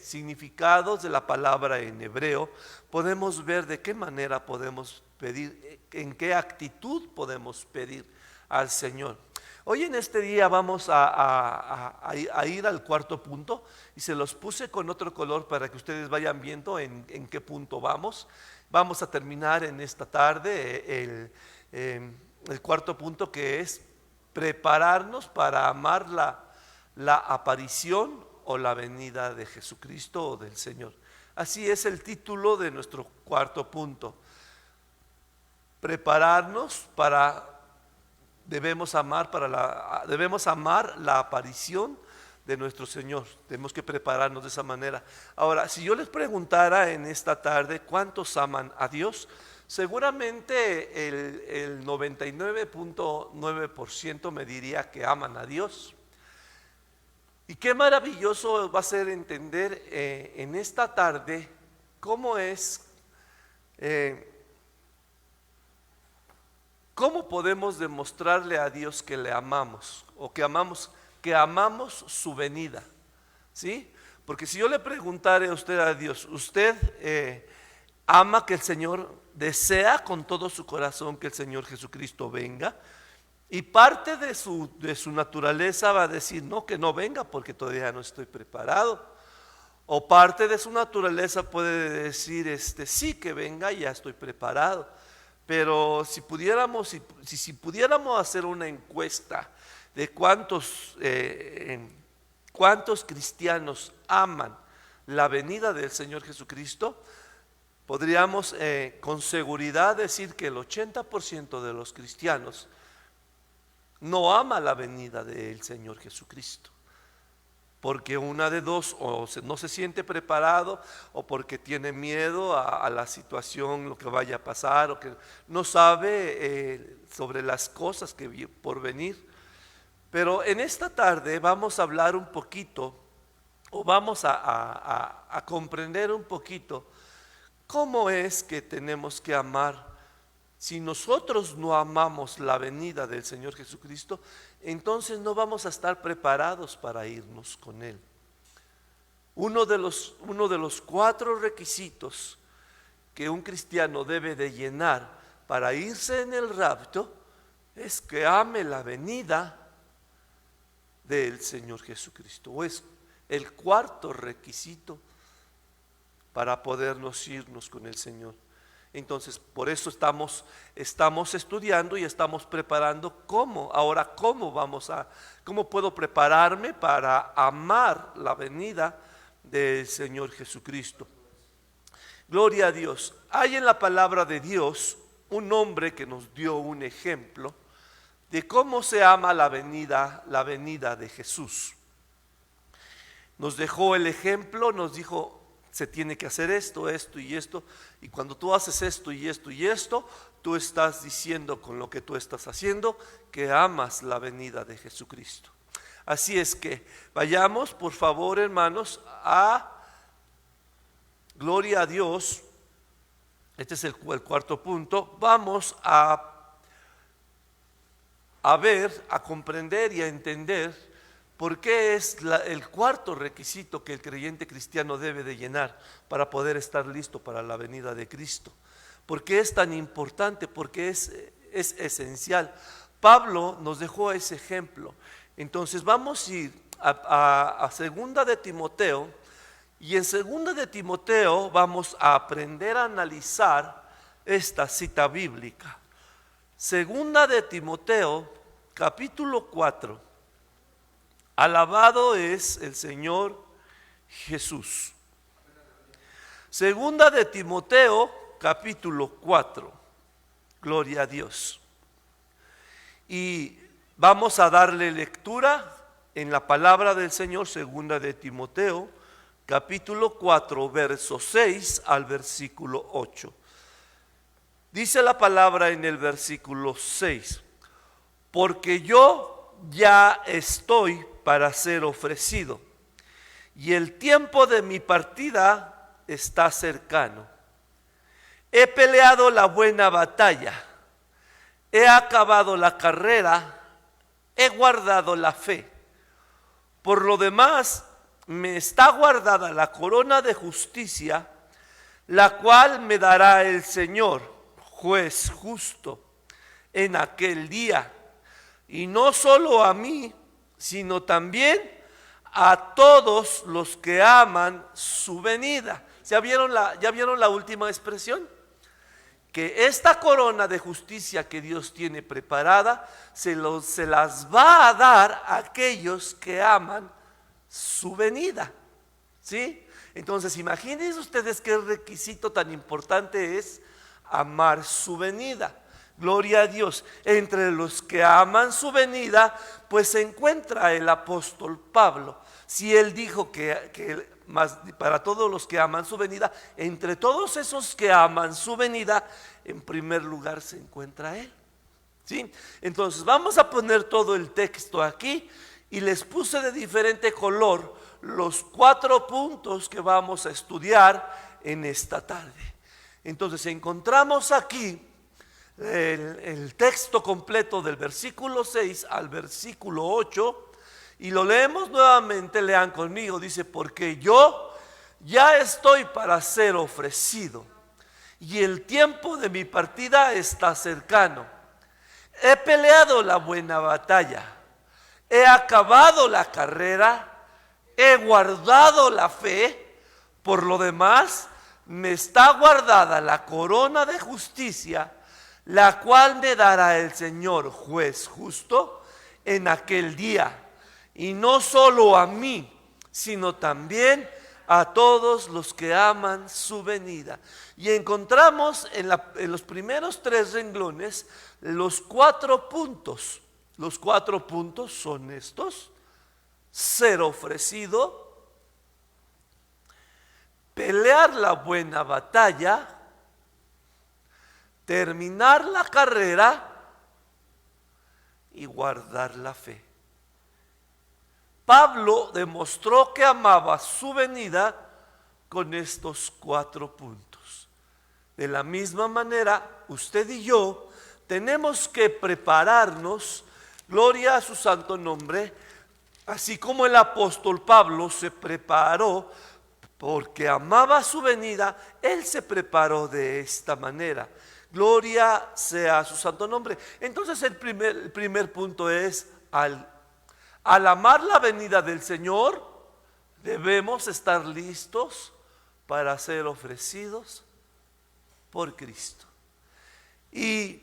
significados de la palabra en hebreo, podemos ver de qué manera podemos pedir, en qué actitud podemos pedir al Señor. Hoy en este día vamos a ir al cuarto punto, y se los puse con otro color para que ustedes vayan viendo en qué punto vamos. Vamos a terminar en esta tarde el cuarto punto, que es prepararnos para amar la aparición o la venida de Jesucristo o del Señor. Así es el título de nuestro cuarto punto. Prepararnos debemos amar la aparición de nuestro Señor. Tenemos que prepararnos de esa manera. Ahora, si yo les preguntara en esta tarde cuántos aman a Dios, seguramente el 99.9% me diría que aman a Dios. Y qué maravilloso va a ser entender en esta tarde cómo podemos demostrarle a Dios que le amamos, o que amamos su venida, ¿sí? Porque si yo le preguntara a Dios, ¿usted ama que el Señor, desea con todo su corazón que el Señor Jesucristo venga? Y parte de su naturaleza va a decir, no, que no venga porque todavía no estoy preparado. O parte de su naturaleza puede decir, sí, que venga, ya estoy preparado. Pero si pudiéramos hacer una encuesta de cuántos cristianos aman la venida del Señor Jesucristo, podríamos con seguridad decir que el 80% de los cristianos no ama la venida del Señor Jesucristo, porque una de dos, o no se siente preparado, o porque tiene miedo a la situación, lo que vaya a pasar, o que no sabe sobre las cosas que por venir. Pero en esta tarde vamos a hablar un poquito, o vamos a comprender un poquito cómo es que tenemos que amar. Si nosotros no amamos la venida del Señor Jesucristo, entonces no vamos a estar preparados para irnos con Él. Uno de los 4 requisitos que un cristiano debe de llenar para irse en el rapto es que ame la venida del Señor Jesucristo. O es el 4 requisito para podernos irnos con el Señor. Entonces, por eso estamos estudiando y estamos preparando cómo puedo prepararme para amar la venida del Señor Jesucristo. Gloria a Dios. Hay en la palabra de Dios un hombre que nos dio un ejemplo de cómo se ama la venida de Jesús. Nos dejó el ejemplo, nos dijo, se tiene que hacer esto, esto y esto, y cuando tú haces esto y esto y esto, tú estás diciendo con lo que tú estás haciendo que amas la venida de Jesucristo. Así es que vayamos, por favor, hermanos, gloria a Dios. Este es el cuarto punto. Vamos a ver, a comprender y a entender por qué es el 4 requisito que el creyente cristiano debe de llenar para poder estar listo para la venida de Cristo. ¿Por qué es tan importante? Porque es esencial. Pablo nos dejó ese ejemplo. Entonces vamos a ir a 2 de Timoteo, y en 2 de Timoteo vamos a aprender a analizar esta cita bíblica. 2 de Timoteo, capítulo 4. Alabado es el Señor Jesús. 2 de Timoteo, capítulo 4. Gloria a Dios. Y vamos a darle lectura en la palabra del Señor, 2 de Timoteo, capítulo 4, verso 6 al versículo 8. Dice la palabra en el versículo 6, porque yo ya estoy para ser ofrecido, y el tiempo de mi partida está cercano. He peleado la buena batalla, he acabado la carrera, he guardado la fe. Por lo demás, me está guardada la corona de justicia, la cual me dará el Señor, juez justo, en aquel día. Y no solo a mí, sino también a todos los que aman su venida. ¿Ya vieron la última expresión? Que esta corona de justicia que Dios tiene preparada, se las va a dar a aquellos que aman su venida. ¿Sí? Entonces, imagínense ustedes qué requisito tan importante es amar su venida. Gloria a Dios. Entre los que aman su venida, pues se encuentra el apóstol Pablo. Si él dijo que más para todos los que aman su venida, entre todos esos que aman su venida, en primer lugar se encuentra él. ¿Sí? Entonces vamos a poner todo el texto aquí y les puse de diferente color los 4 puntos que vamos a estudiar en esta tarde. Entonces encontramos aquí el texto completo del versículo 6 al versículo 8 y lo leemos nuevamente. Lean conmigo. Dice: porque yo ya estoy para ser ofrecido y el tiempo de mi partida está cercano. He peleado la buena batalla, he acabado la carrera, he guardado la fe. Por lo demás, me está guardada la corona de justicia, la cual me dará el Señor, juez justo, en aquel día. Y no solo a mí, sino también a todos los que aman su venida. Y encontramos en los primeros 3 renglones los 4 puntos. Los 4 puntos son estos: ser ofrecido, pelear la buena batalla, terminar la carrera y guardar la fe. Pablo demostró que amaba su venida con estos 4 puntos. De la misma manera, usted y yo tenemos que prepararnos, gloria a su santo nombre, así como el apóstol Pablo se preparó porque amaba su venida. Él se preparó de esta manera. Gloria sea a su santo nombre. Entonces el primer punto es: al amar la venida del Señor, debemos estar listos para ser ofrecidos por Cristo. Y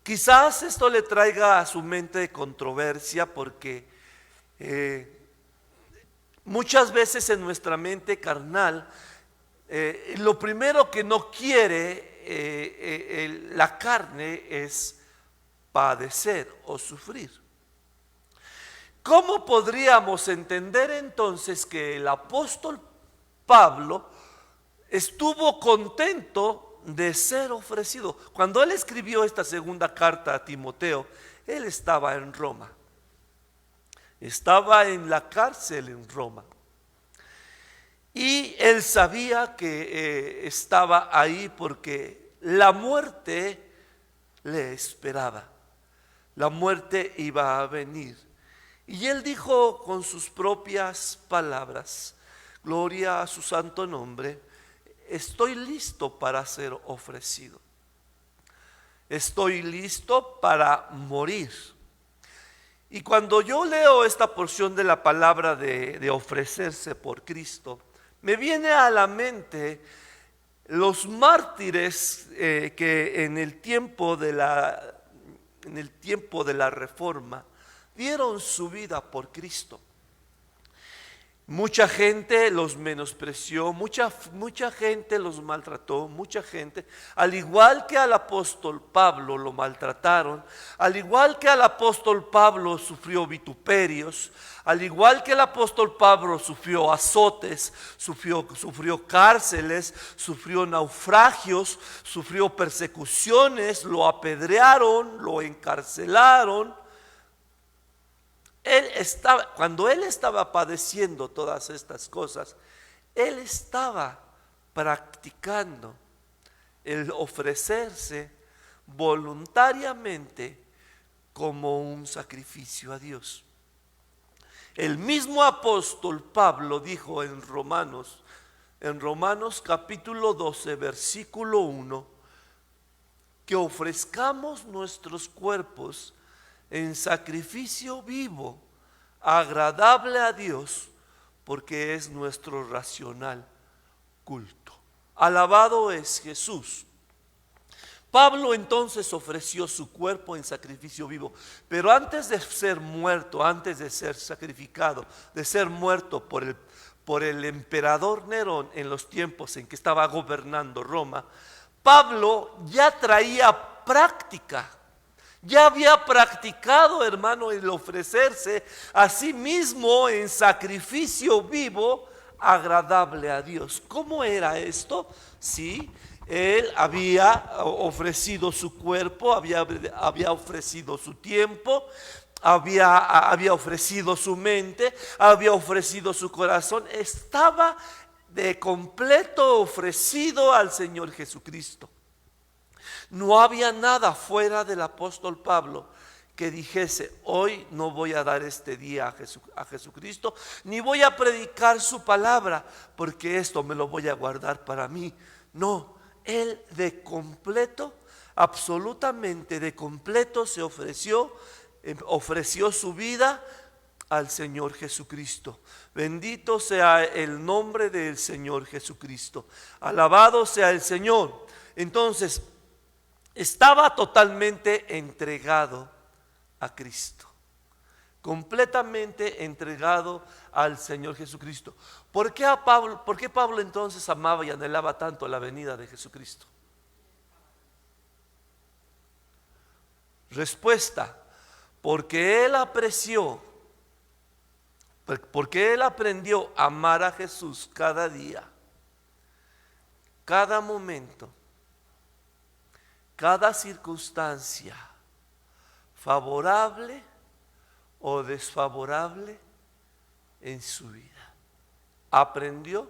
quizás esto le traiga a su mente controversia, porque muchas veces en nuestra mente carnal, lo primero que no quiere la carne es padecer o sufrir. ¿Cómo podríamos entender entonces que el apóstol Pablo estuvo contento de ser ofrecido? Cuando él escribió esta segunda carta a Timoteo, él estaba en Roma. Estaba en la cárcel en Roma. Y él sabía que estaba ahí porque la muerte le esperaba. La muerte iba a venir. Y él dijo con sus propias palabras, gloria a su santo nombre: estoy listo para ser ofrecido. Estoy listo para morir. Y cuando yo leo esta porción de la palabra de ofrecerse por Cristo, me viene a la mente los mártires que en el tiempo de la Reforma dieron su vida por Cristo. Mucha gente los menospreció, mucha gente los maltrató, mucha gente, al igual que al apóstol Pablo lo maltrataron, al igual que al apóstol Pablo sufrió vituperios, al igual que el apóstol Pablo sufrió azotes, sufrió cárceles, sufrió naufragios, sufrió persecuciones, lo apedrearon, lo encarcelaron. Cuando él estaba padeciendo todas estas cosas, él estaba practicando el ofrecerse voluntariamente como un sacrificio a Dios. El mismo apóstol Pablo dijo en Romanos capítulo 12, versículo 1, que ofrezcamos nuestros cuerpos en sacrificio vivo, agradable a Dios, porque es nuestro racional culto. Alabado es Jesús. Pablo entonces ofreció su cuerpo en sacrificio vivo, pero antes de ser muerto, antes de ser sacrificado, de ser muerto por el emperador Nerón en los tiempos en que estaba gobernando Roma, Pablo ya traía práctica. Ya había practicado, hermano, el ofrecerse a sí mismo en sacrificio vivo, agradable a Dios. ¿Cómo era esto? Sí, él había ofrecido su cuerpo, había ofrecido su tiempo, había ofrecido su mente, había ofrecido su corazón. Estaba de completo ofrecido al Señor Jesucristo. No había nada fuera del apóstol Pablo que dijese: hoy no voy a dar este día a Jesucristo, ni voy a predicar su palabra, porque esto me lo voy a guardar para mí. No, él de completo, absolutamente de completo se ofreció su vida al Señor Jesucristo. Bendito sea el nombre del Señor Jesucristo. Alabado sea el Señor. Entonces, estaba totalmente entregado a Cristo, completamente entregado al Señor Jesucristo. ¿Por qué Pablo entonces amaba y anhelaba tanto la venida de Jesucristo? Respuesta: porque él aprendió a amar a Jesús cada día, cada momento, cada circunstancia, favorable o desfavorable en su vida. Aprendió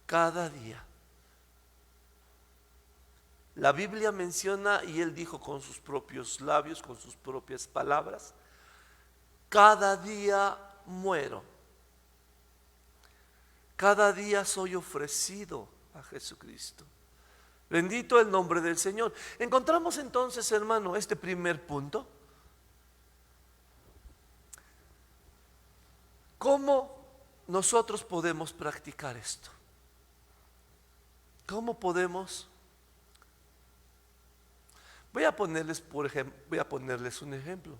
cada día. La Biblia menciona, y él dijo con sus propios labios, con sus propias palabras: cada día muero, cada día soy ofrecido a Jesucristo. Bendito el nombre del Señor. Encontramos entonces, hermano, este primer punto. ¿Cómo nosotros podemos practicar esto? ¿Cómo podemos? Voy a ponerles un ejemplo.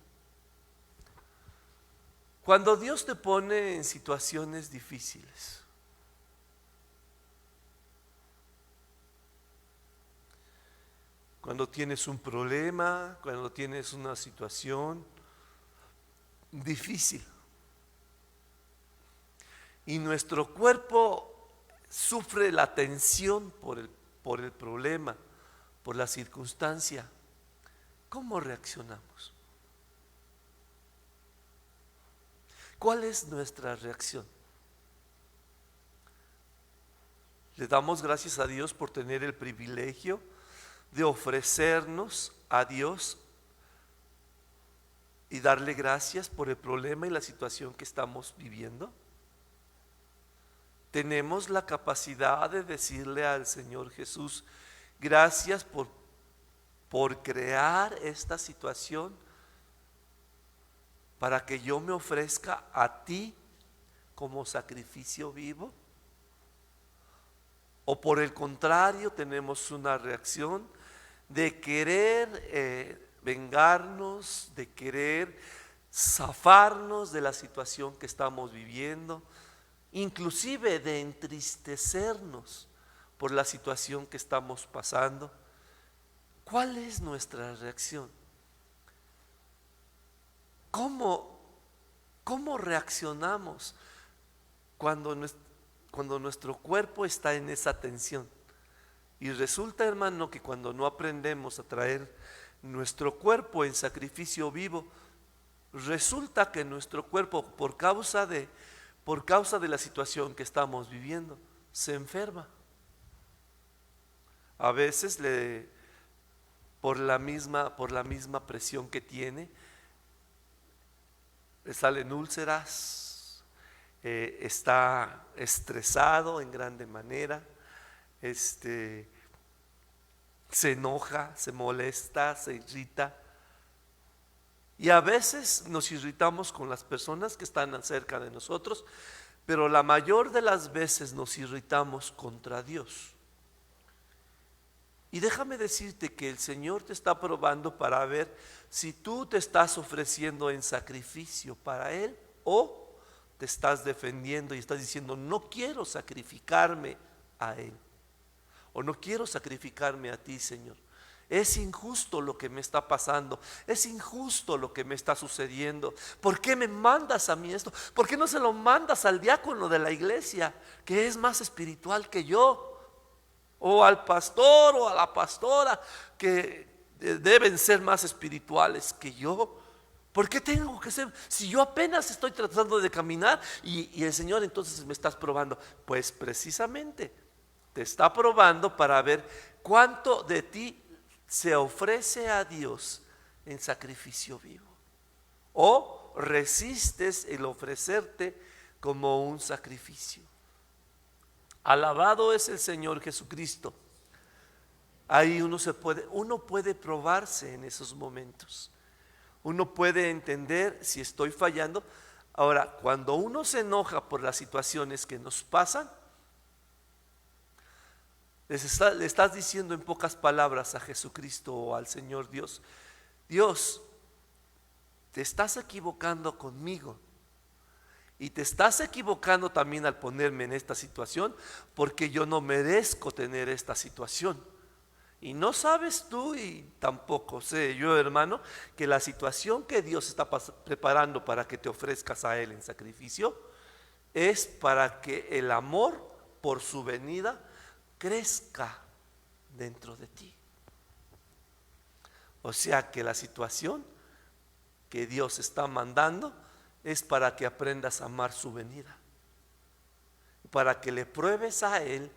Cuando Dios te pone en situaciones difíciles, cuando tienes un problema, cuando tienes una situación difícil y nuestro cuerpo sufre la tensión por el problema, por la circunstancia, ¿cómo reaccionamos? ¿Cuál es nuestra reacción? Le damos gracias a Dios por tener el privilegio de ofrecernos a Dios y darle gracias por el problema y la situación que estamos viviendo. Tenemos la capacidad de decirle al Señor Jesús: gracias por crear esta situación para que yo me ofrezca a ti como sacrificio vivo. O por el contrario, tenemos una reacción de querer vengarnos, de querer zafarnos de la situación que estamos viviendo, inclusive de entristecernos por la situación que estamos pasando. ¿Cuál es nuestra reacción? ¿Cómo reaccionamos cuando nuestro cuerpo está en esa tensión? Y resulta, hermano, que cuando no aprendemos a traer nuestro cuerpo en sacrificio vivo, resulta que nuestro cuerpo, por causa de la situación que estamos viviendo, se enferma. A veces por la misma presión que tiene, le salen úlceras, está estresado en grande manera, se enoja, se molesta, se irrita. Y a veces nos irritamos con las personas que están cerca de nosotros, pero la mayor de las veces nos irritamos contra Dios. Y déjame decirte que el Señor te está probando para ver si tú te estás ofreciendo en sacrificio para Él o te estás defendiendo y estás diciendo: no quiero sacrificarme a Él, o no quiero sacrificarme a ti, Señor. Es injusto lo que me está pasando, es injusto lo que me está sucediendo. ¿Por qué me mandas a mí esto? ¿Por qué no se lo mandas al diácono de la iglesia, que es más espiritual que yo? O al pastor o a la pastora, que deben ser más espirituales que yo. ¿Por qué tengo que ser? Si yo apenas estoy tratando de caminar y el Señor entonces me estás probando. Pues precisamente te está probando para ver cuánto de ti se ofrece a Dios en sacrificio vivo, o resistes el ofrecerte como un sacrificio. Alabado es el Señor Jesucristo. Ahí uno puede probarse en esos momentos. Uno puede entender si estoy fallando. Ahora, cuando uno se enoja por las situaciones que nos pasan, le estás diciendo en pocas palabras a Jesucristo o al Señor Dios: Dios, te estás equivocando conmigo. Y te estás equivocando también al ponerme en esta situación, porque yo no merezco tener esta situación. Y no sabes tú, y tampoco sé yo, hermano, que la situación que Dios está preparando para que te ofrezcas a Él en sacrificio es para que el amor por su venida crezca dentro de ti. O sea que la situación que Dios está mandando es para que aprendas a amar su venida, para que le pruebes a Él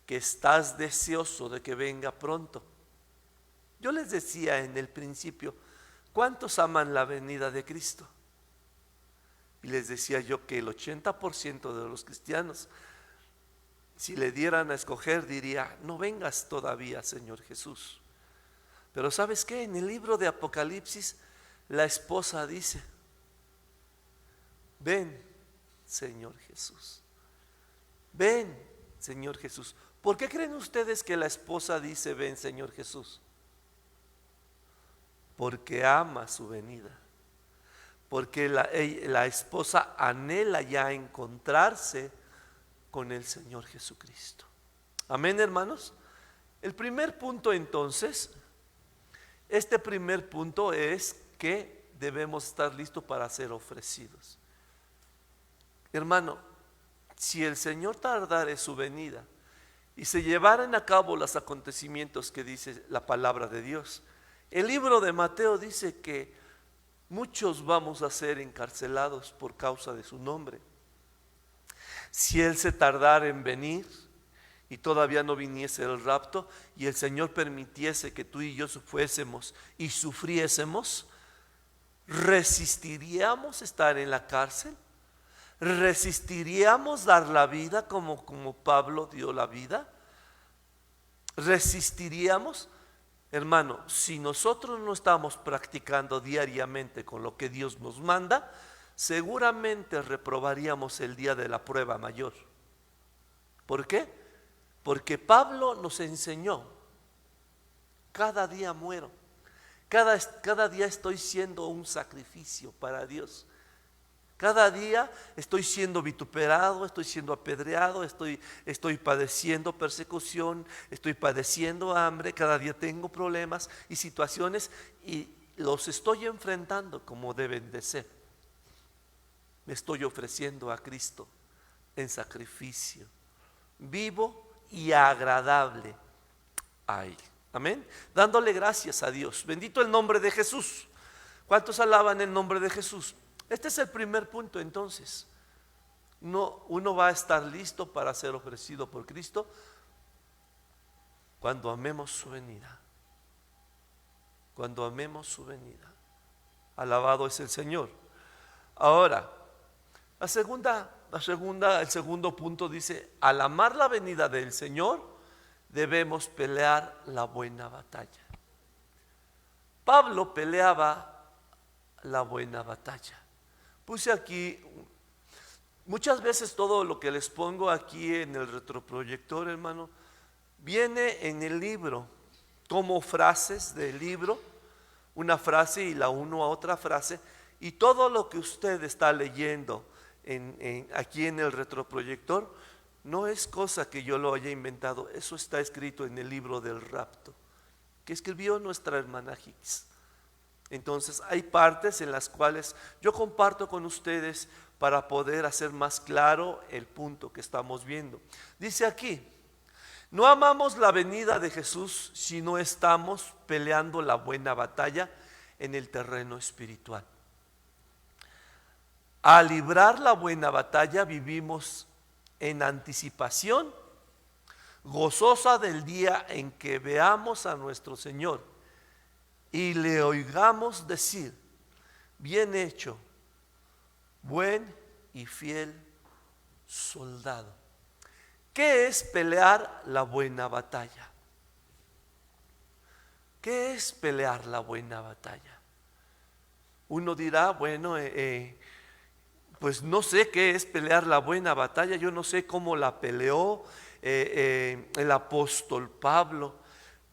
que estás deseoso de que venga pronto. Yo les decía en el principio: ¿cuántos aman la venida de Cristo? Y les decía yo que el 80% de los cristianos, si le dieran a escoger, diría: no vengas todavía, Señor Jesús. Pero ¿sabes qué? En el libro de Apocalipsis, la esposa dice: ven, Señor Jesús. Ven, Señor Jesús. ¿Por qué creen ustedes que la esposa dice: ven, Señor Jesús? Porque ama su venida. Porque la esposa anhela ya encontrarse con el Señor Jesucristo. Amén, hermanos. El primer punto, entonces, este primer punto es que debemos estar listos para ser ofrecidos. Hermano, si el Señor tardare su venida y se llevaran a cabo los acontecimientos que dice la palabra de Dios, el libro de Mateo dice que muchos vamos a ser encarcelados por causa de su nombre. Si Él se tardara en venir y todavía no viniese el rapto, y el Señor permitiese que tú y yo fuésemos y sufriésemos, ¿resistiríamos estar en la cárcel? ¿Resistiríamos dar la vida como Pablo dio la vida? ¿Resistiríamos? Hermano, si nosotros no estamos practicando diariamente con lo que Dios nos manda, seguramente reprobaríamos el día de la prueba mayor. ¿Por qué? Porque Pablo nos enseñó: cada día muero, Cada día estoy siendo un sacrificio para Dios. Cada día estoy siendo vituperado, estoy siendo apedreado, estoy padeciendo persecución, estoy padeciendo hambre, cada día tengo problemas y situaciones y los estoy enfrentando como deben de ser. Me estoy ofreciendo a Cristo en sacrificio, vivo y agradable a Él. Amén. Dándole gracias a Dios. Bendito el nombre de Jesús. ¿Cuántos alaban el nombre de Jesús? Este es el primer punto entonces. Uno va a estar listo para ser ofrecido por Cristo cuando amemos su venida. Cuando amemos su venida. Alabado es el Señor. Ahora, el segundo punto dice: al amar la venida del Señor, debemos pelear la buena batalla. Pablo peleaba la buena batalla. Puse aquí, muchas veces todo lo que les pongo aquí en el retroproyector, hermano, viene en el libro, como frases del libro, una frase y la uno a otra frase, y todo lo que usted está leyendo aquí en el retroproyector, no es cosa que yo lo haya inventado, eso está escrito en el libro del rapto, que escribió nuestra hermana Hicks. Entonces hay partes en las cuales yo comparto con ustedes para poder hacer más claro el punto que estamos viendo. Dice aquí: no amamos la venida de Jesús si no estamos peleando la buena batalla en el terreno espiritual. Al librar la buena batalla vivimos en anticipación gozosa del día en que veamos a nuestro Señor y le oigamos decir: bien hecho, buen y fiel soldado. ¿Qué es pelear la buena batalla? ¿Qué es pelear la buena batalla? Uno dirá, bueno, pues no sé qué es pelear la buena batalla, yo no sé cómo la peleó el apóstol Pablo,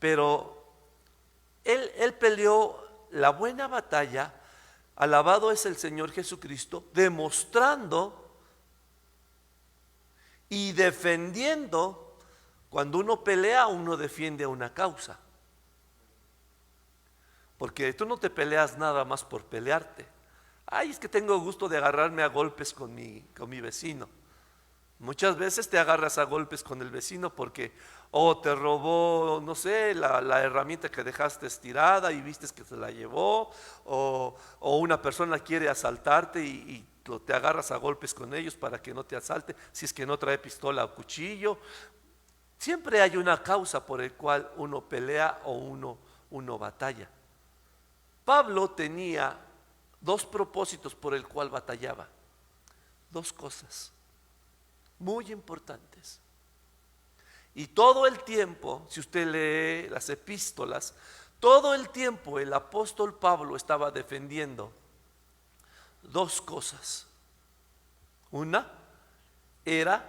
pero él peleó la buena batalla, alabado es el Señor Jesucristo, demostrando y defendiendo. Cuando uno pelea, uno defiende una causa, porque tú no te peleas nada más por pelearte. Ay, es que tengo gusto de agarrarme a golpes con mi vecino. Muchas veces te agarras a golpes con el vecino porque te robó, no sé, la herramienta que dejaste estirada y viste que se la llevó, o una persona quiere asaltarte y te agarras a golpes con ellos para que no te asalte, si es que no trae pistola o cuchillo. Siempre hay una causa por el cual uno pelea o uno batalla. Pablo tenía dos propósitos por el cual batallaba, dos cosas muy importantes. Y todo el tiempo, si usted lee las epístolas, todo el tiempo el apóstol Pablo estaba defendiendo dos cosas. Una era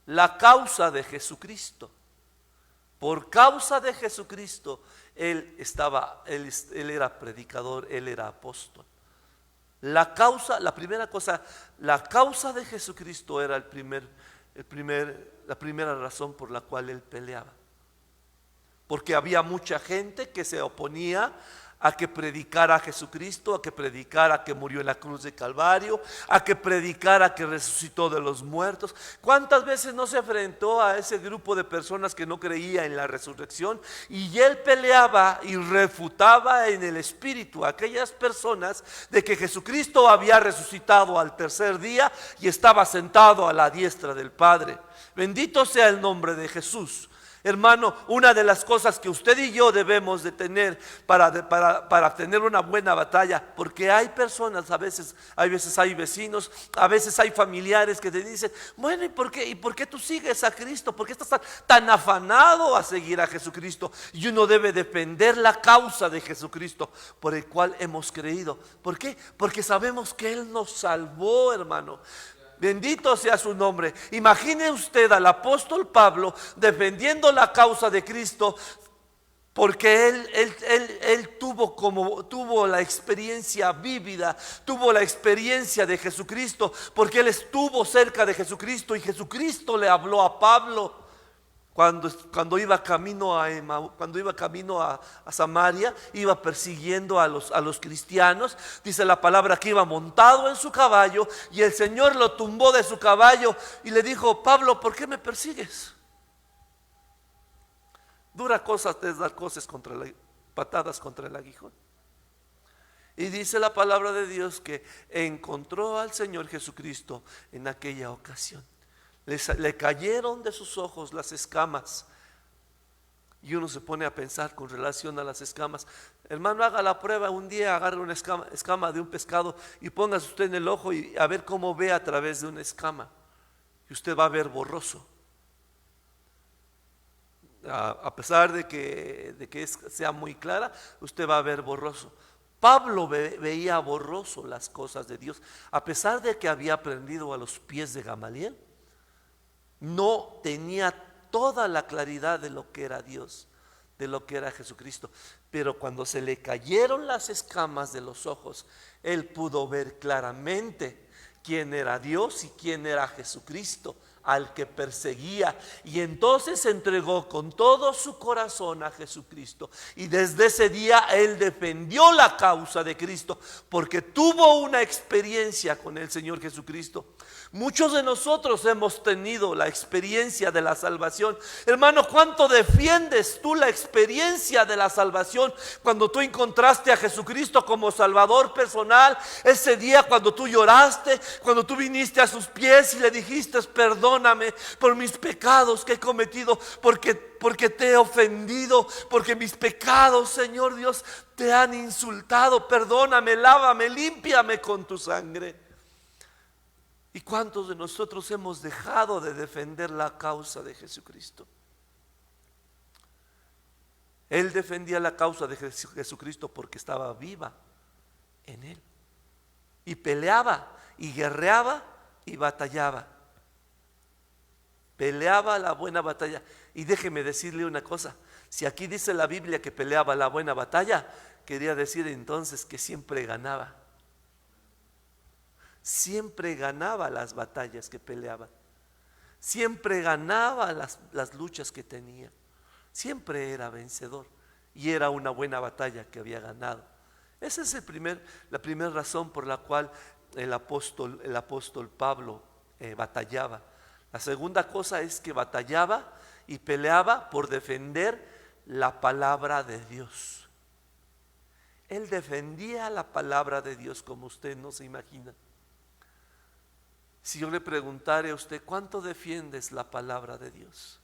la causa de Jesucristo. Por causa de Jesucristo él era predicador, él era apóstol. La primera cosa, la causa de Jesucristo era la primera razón por la cual él peleaba. Porque había mucha gente que se oponía a que predicara a Jesucristo, a que predicara que murió en la cruz de Calvario, a que predicara que resucitó de los muertos. ¿Cuántas veces no se enfrentó a ese grupo de personas que no creía en la resurrección? Y él peleaba y refutaba en el espíritu a aquellas personas de que Jesucristo había resucitado al tercer día y estaba sentado a la diestra del Padre. Bendito sea el nombre de Jesús. Hermano, una de las cosas que usted y yo debemos de tener para tener una buena batalla, porque hay personas, a veces hay vecinos, a veces hay familiares que te dicen: bueno, ¿y por qué tú sigues a Cristo? ¿Por qué estás tan afanado a seguir a Jesucristo? Y uno debe defender la causa de Jesucristo por el cual hemos creído. ¿Por qué? Porque sabemos que Él nos salvó, hermano. Bendito sea su nombre. Imagine usted al apóstol Pablo defendiendo la causa de Cristo, Porque él tuvo la experiencia vívida, tuvo la experiencia de Jesucristo, porque él estuvo cerca de Jesucristo y Jesucristo le habló a Pablo cuando iba camino a Samaria, iba persiguiendo a los cristianos. Dice la palabra que iba montado en su caballo y el Señor lo tumbó de su caballo y le dijo: Pablo, ¿por qué me persigues? Dura cosa es dar patadas contra el aguijón. Y dice la palabra de Dios que encontró al Señor Jesucristo en aquella ocasión. Le cayeron de sus ojos las escamas. Y uno se pone a pensar con relación a las escamas. Hermano, haga la prueba un día, agarre una escama de un pescado y póngase usted en el ojo y a ver cómo ve a través de una escama. Y usted va a ver borroso. A pesar de que sea muy clara, usted va a ver borroso. Pablo veía borroso las cosas de Dios, a pesar de que había aprendido a los pies de Gamaliel. No tenía toda la claridad de lo que era Dios, de lo que era Jesucristo. Pero cuando se le cayeron las escamas de los ojos, él pudo ver claramente quién era Dios y quién era Jesucristo, al que perseguía, y entonces se entregó con todo su corazón a Jesucristo. Y desde ese día él defendió la causa de Cristo, porque tuvo una experiencia con el Señor Jesucristo. Muchos de nosotros hemos tenido la experiencia de la salvación. Hermano, ¿cuánto defiendes tú la experiencia de la salvación cuando tú encontraste a Jesucristo como Salvador personal? Ese día cuando tú lloraste, cuando tú viniste a sus pies y le dijiste: perdóname por mis pecados que he cometido, porque te he ofendido, porque mis pecados, Señor Dios, te han insultado. Perdóname, lávame, límpiame con tu sangre. ¿Y cuántos de nosotros hemos dejado de defender la causa de Jesucristo? Él defendía la causa de Jesucristo porque estaba viva en él. Y peleaba, y guerreaba, y batallaba. Peleaba la buena batalla. Y déjeme decirle una cosa: si aquí dice la Biblia que peleaba la buena batalla, quería decir entonces que siempre ganaba. Siempre ganaba las batallas que peleaba. Siempre ganaba las luchas que tenía. Siempre era vencedor. Y era una buena batalla que había ganado. Esa es la primera razón por la cual el apóstol Pablo batallaba. La segunda cosa es que batallaba y peleaba por defender la palabra de Dios. Él defendía la palabra de Dios como usted no se imagina. Si yo le preguntara a usted: ¿cuánto defiendes la palabra de Dios?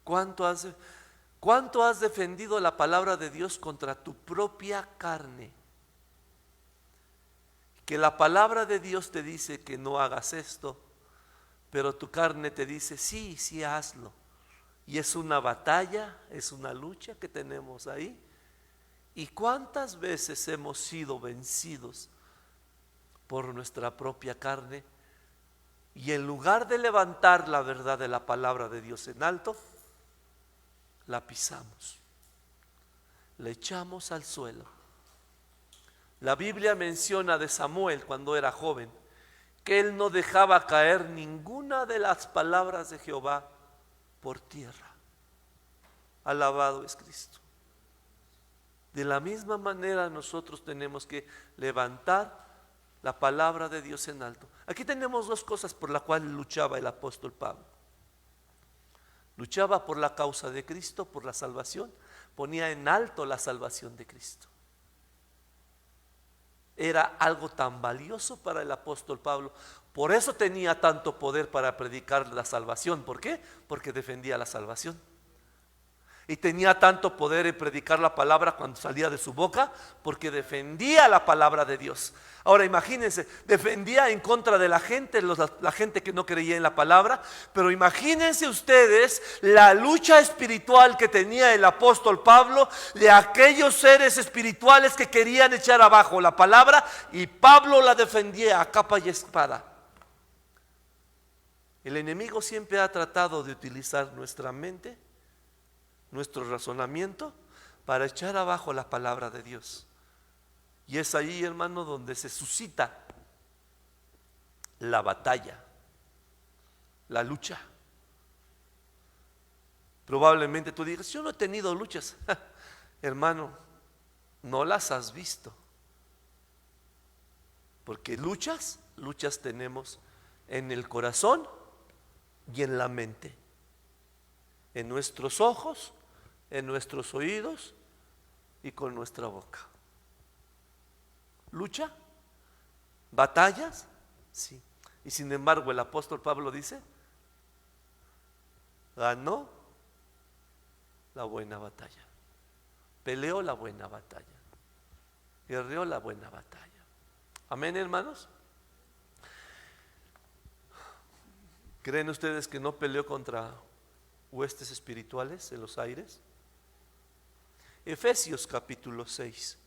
¿Cuánto has defendido la palabra de Dios contra tu propia carne? Que la palabra de Dios te dice que no hagas esto, pero tu carne te dice: sí, sí, hazlo. Y es una batalla, es una lucha que tenemos ahí. ¿Y cuántas veces hemos sido vencidos por nuestra propia carne? Y en lugar de levantar la verdad de la palabra de Dios en alto, la pisamos, la echamos al suelo. La Biblia menciona de Samuel cuando era joven que él no dejaba caer ninguna de las palabras de Jehová por tierra. Alabado es Cristo. De la misma manera nosotros tenemos que levantar la palabra de Dios en alto. Aquí tenemos dos cosas por las cuales luchaba el apóstol Pablo. Luchaba por la causa de Cristo, por la salvación. Ponía en alto la salvación de Cristo. Era algo tan valioso para el apóstol Pablo. Por eso tenía tanto poder para predicar la salvación. ¿Por qué? Porque defendía la salvación. Y tenía tanto poder en predicar la palabra cuando salía de su boca, porque defendía la palabra de Dios. Ahora imagínense, defendía en contra de la gente que no creía en la palabra. Pero imagínense ustedes la lucha espiritual que tenía el apóstol Pablo de aquellos seres espirituales que querían echar abajo la palabra, y Pablo la defendía a capa y espada. El enemigo siempre ha tratado de utilizar nuestra mente nuestro razonamiento para echar abajo la palabra de Dios. Y es ahí, hermano, donde se suscita la batalla, la lucha. Probablemente tú digas, yo no he tenido luchas. Hermano, no las has visto. Porque luchas tenemos en el corazón y en la mente, en nuestros ojos, en nuestros oídos y con nuestra boca. ¿Lucha? ¿Batallas? Sí. Y sin embargo el apóstol Pablo dice, ganó la buena batalla, peleó la buena batalla, guerreó la buena batalla. Amén, hermanos. ¿Creen ustedes que no peleó contra huestes espirituales en los aires? Efesios capítulo 6.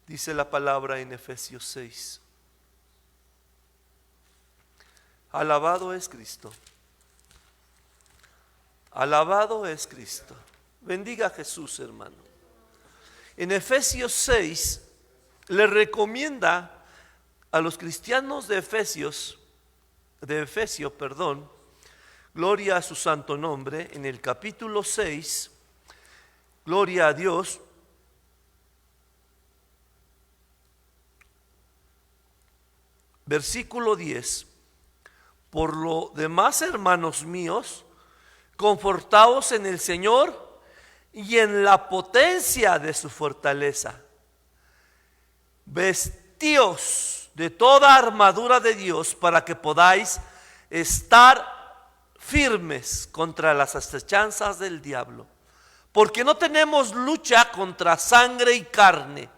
Dice la palabra en Efesios 6. Alabado es Cristo. Alabado es Cristo. Bendiga a Jesús, hermano. En Efesios 6 le recomienda a los cristianos de Efesio, gloria a su santo nombre, en el capítulo 6, gloria a Dios. Versículo 10. Por lo demás, hermanos míos, confortaos en el Señor y en la potencia de su fortaleza. Vestíos de toda armadura de Dios para que podáis estar firmes contra las acechanzas del diablo. Porque no tenemos lucha contra sangre y carne,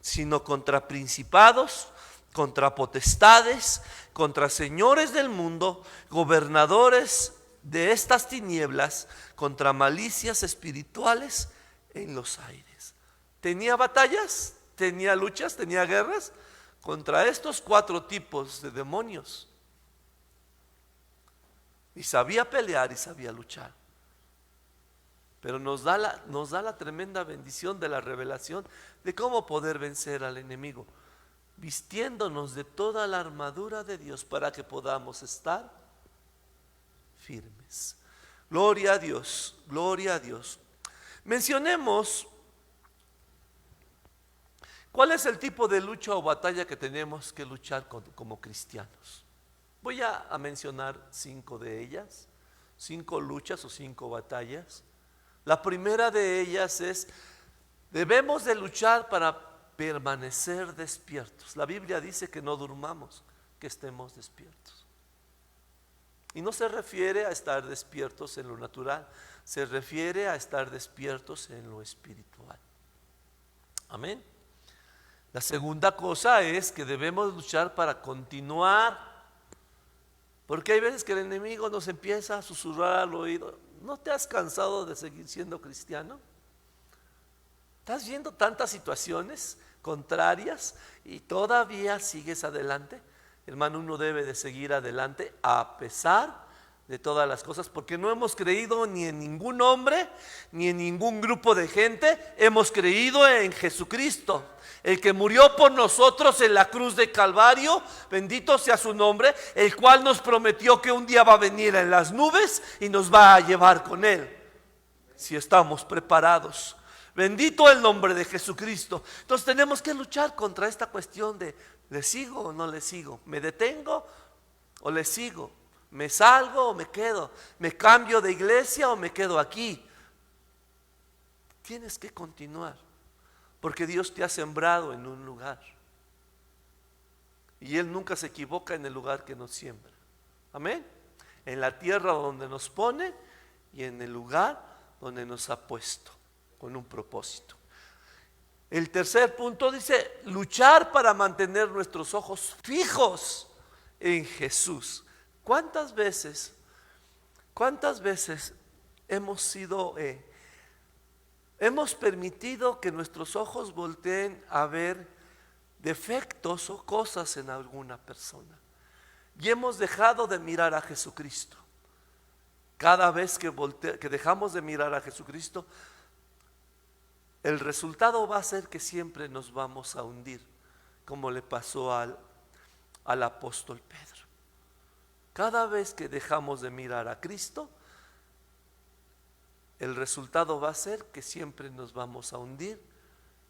sino contra principados, contra potestades, contra señores del mundo, gobernadores de estas tinieblas, contra malicias espirituales en los aires. ¿Tenía batallas? ¿Tenía luchas? ¿Tenía guerras? Contra estos 4 tipos de demonios. Y sabía pelear y sabía luchar. Pero nos da la tremenda bendición de la revelación de cómo poder vencer al enemigo, vistiéndonos de toda la armadura de Dios para que podamos estar firmes. Gloria a Dios, gloria a Dios. Mencionemos cuál es el tipo de lucha o batalla que tenemos que luchar como cristianos. Voy a mencionar 5 de ellas, 5 luchas o 5 batallas. La primera de ellas es, debemos de luchar para permanecer despiertos. La Biblia dice que no durmamos, que estemos despiertos. Y no se refiere a estar despiertos en lo natural, se refiere a estar despiertos en lo espiritual. Amén. La segunda cosa es que debemos luchar para continuar. Porque hay veces que el enemigo nos empieza a susurrar al oído. ¿No te has cansado de seguir siendo cristiano? ¿Estás viendo tantas situaciones contrarias y todavía sigues adelante? Hermano, uno debe de seguir adelante a pesar de todas las cosas, porque no hemos creído ni en ningún hombre, ni en ningún grupo de gente. Hemos creído en Jesucristo, el que murió por nosotros en la cruz de Calvario, bendito sea su nombre, el cual nos prometió que un día va a venir en las nubes y nos va a llevar con él, si estamos preparados. Bendito el nombre de Jesucristo. Entonces tenemos que luchar contra esta cuestión de ¿le sigo o no le sigo? ¿Me detengo o le sigo? ¿Me salgo o me quedo? ¿Me cambio de iglesia o me quedo aquí? Tienes que continuar, porque Dios te ha sembrado en un lugar y Él nunca se equivoca en el lugar que nos siembra. Amén. En la tierra donde nos pone y en el lugar donde nos ha puesto, con un propósito. El tercer punto dice, luchar para mantener nuestros ojos fijos en Jesús. ¿Cuántas veces hemos permitido que nuestros ojos volteen a ver defectos o cosas en alguna persona y hemos dejado de mirar a Jesucristo? Cada vez que dejamos de mirar a Jesucristo, el resultado va a ser que siempre nos vamos a hundir, como le pasó al apóstol Pedro. Cada vez que dejamos de mirar a Cristo, el resultado va a ser que siempre nos vamos a hundir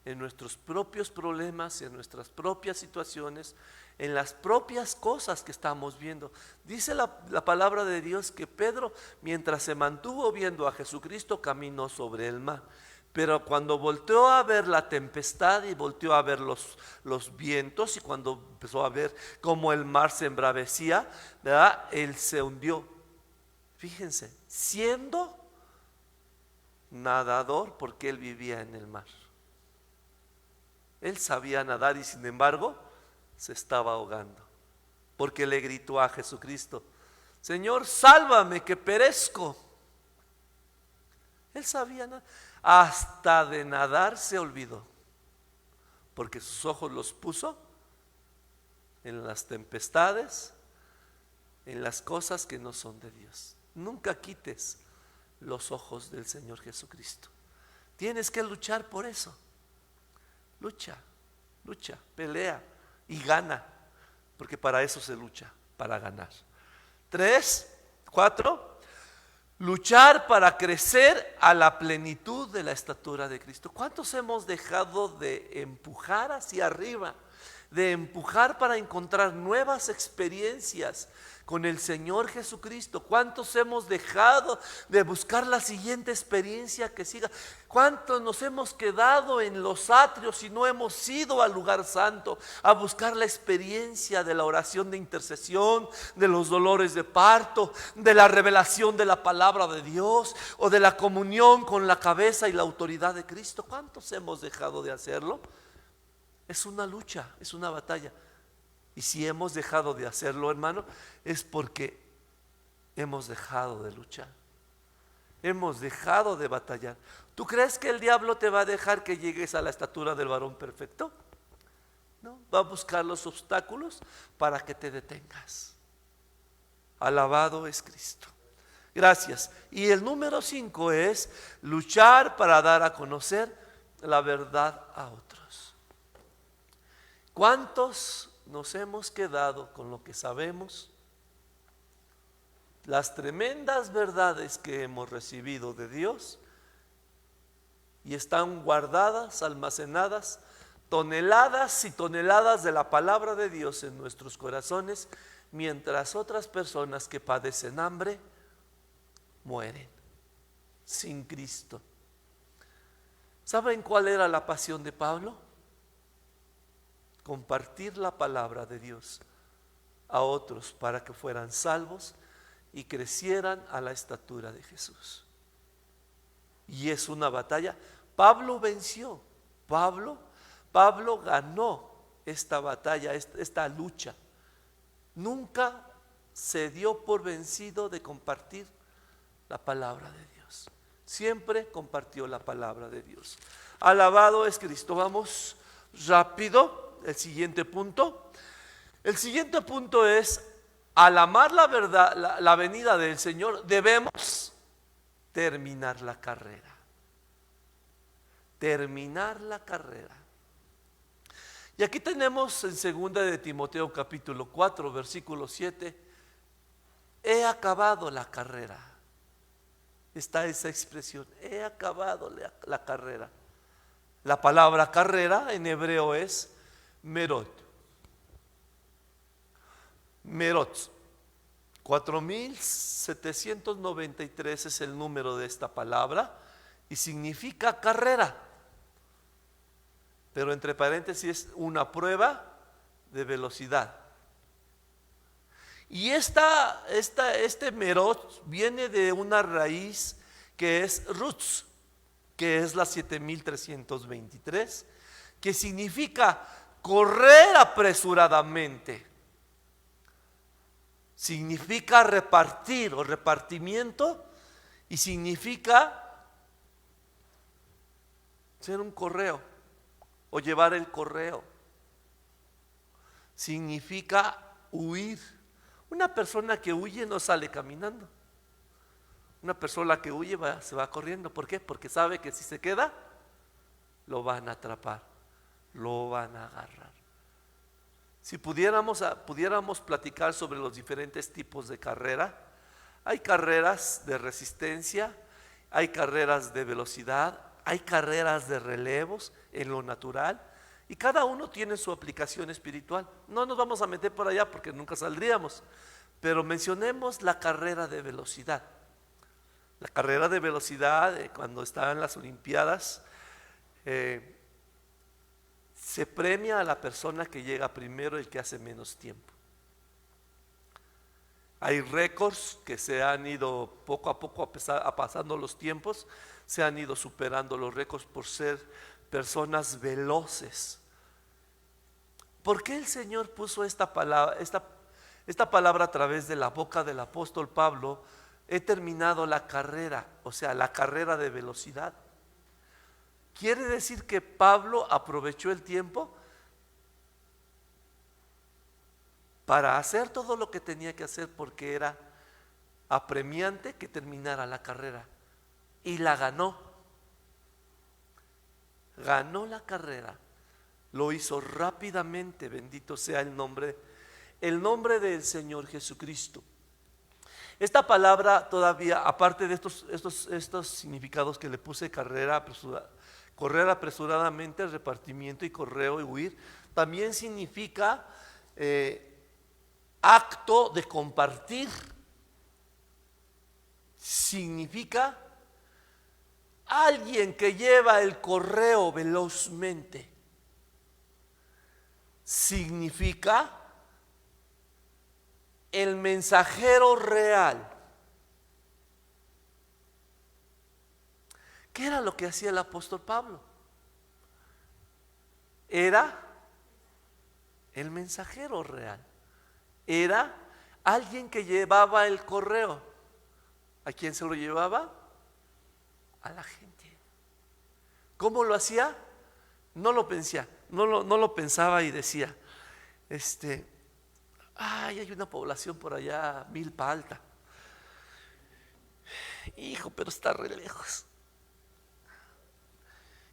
en nuestros propios problemas, en nuestras propias situaciones, en las propias cosas que estamos viendo. Dice la palabra de Dios que Pedro, mientras se mantuvo viendo a Jesucristo, caminó sobre el mar. Pero cuando volteó a ver la tempestad y volteó a ver los vientos, y cuando empezó a ver cómo el mar se embravecía, ¿verdad?, él se hundió. Fíjense, siendo nadador, porque él vivía en el mar. Él sabía nadar y sin embargo se estaba ahogando, porque le gritó a Jesucristo: Señor, sálvame que perezco. Él sabía nadar. Hasta de nadar se olvidó, porque sus ojos los puso en las tempestades, en las cosas que no son de Dios. Nunca quites los ojos del Señor Jesucristo. Tienes que luchar por eso. Lucha, pelea y gana, porque para eso se lucha, para ganar. 3, 4, luchar para crecer a la plenitud de la estatura de Cristo. ¿Cuántos hemos dejado de empujar hacia arriba, de empujar para encontrar nuevas experiencias con el Señor Jesucristo? ¿Cuántos hemos dejado de buscar la siguiente experiencia que siga? ¿Cuántos nos hemos quedado en los atrios y no hemos ido al lugar santo a buscar la experiencia de la oración de intercesión, de los dolores de parto, de la revelación de la palabra de Dios, o de la comunión con la cabeza y la autoridad de Cristo? ¿Cuántos hemos dejado de hacerlo? Es una lucha, es una batalla. Y si hemos dejado de hacerlo, hermano, es porque hemos dejado de luchar, hemos dejado de batallar. ¿Tú crees que el diablo te va a dejar que llegues a la estatura del varón perfecto? No, va a buscar los obstáculos para que te detengas. Alabado es Cristo. Gracias. Y el número 5 es luchar para dar a conocer la verdad a otros. ¿Cuántos nos hemos quedado con lo que sabemos? Las tremendas verdades que hemos recibido de Dios, y están guardadas, almacenadas, toneladas y toneladas de la palabra de Dios en nuestros corazones, mientras otras personas que padecen hambre mueren sin Cristo. ¿Saben cuál era la pasión de Pablo? Compartir la palabra de Dios a otros para que fueran salvos y crecieran a la estatura de Jesús. Y es una batalla. Pablo venció. Pablo ganó esta batalla, esta lucha. Nunca se dio por vencido de compartir la palabra de Dios. Siempre compartió la palabra de Dios. Alabado es Cristo. Vamos rápido. El siguiente punto. El siguiente punto es: al amar la verdad, la venida del Señor, debemos terminar la carrera. Terminar la carrera. Y aquí tenemos en 2 de Timoteo capítulo 4 versículo 7: he acabado la carrera. Está esa expresión: he acabado la carrera. La palabra carrera en hebreo es merot. Merot. 4793 es el número de esta palabra y significa carrera. Pero entre paréntesis es una prueba de velocidad. Y este merot viene de una raíz que es rutz, que es la 7323, que significa correr apresuradamente. Significa repartir o repartimiento, y significa ser un correo o llevar el correo. Significa huir. Una persona que huye no sale caminando. Una persona que huye se va corriendo. ¿Por qué? Porque sabe que si se queda, lo van a atrapar, lo van a agarrar. Si pudiéramos platicar sobre los diferentes tipos de carrera, hay carreras de resistencia, hay carreras de velocidad, hay carreras de relevos en lo natural, y cada uno tiene su aplicación espiritual. No nos vamos a meter por allá porque nunca saldríamos, pero mencionemos la carrera de velocidad. La carrera de velocidad, cuando estaban las Olimpiadas, se premia a la persona que llega primero, el que hace menos tiempo. Hay récords que se han ido poco a poco, pasando los tiempos, se han ido superando los récords por ser personas veloces. ¿Por qué el Señor puso esta palabra a través de la boca del apóstol Pablo? He terminado la carrera, o sea, la carrera de velocidad. ¿Quiere decir que Pablo aprovechó el tiempo para hacer todo lo que tenía que hacer, porque era apremiante que terminara la carrera? Y la ganó. Ganó la carrera. Lo hizo rápidamente, bendito sea el nombre del Señor Jesucristo. Esta palabra todavía, aparte de estos significados que le puse, correr apresuradamente, repartimiento y correo y huir, también significa acto de compartir. Significa alguien que lleva el correo velozmente. Significa el mensajero real. ¿Qué era lo que hacía el apóstol Pablo? Era el mensajero real. Era alguien que llevaba el correo. ¿A quién se lo llevaba? A la gente. ¿Cómo lo hacía? No lo pensaba y decía, hay una población por allá, Milpa Alta. Hijo, pero está re lejos.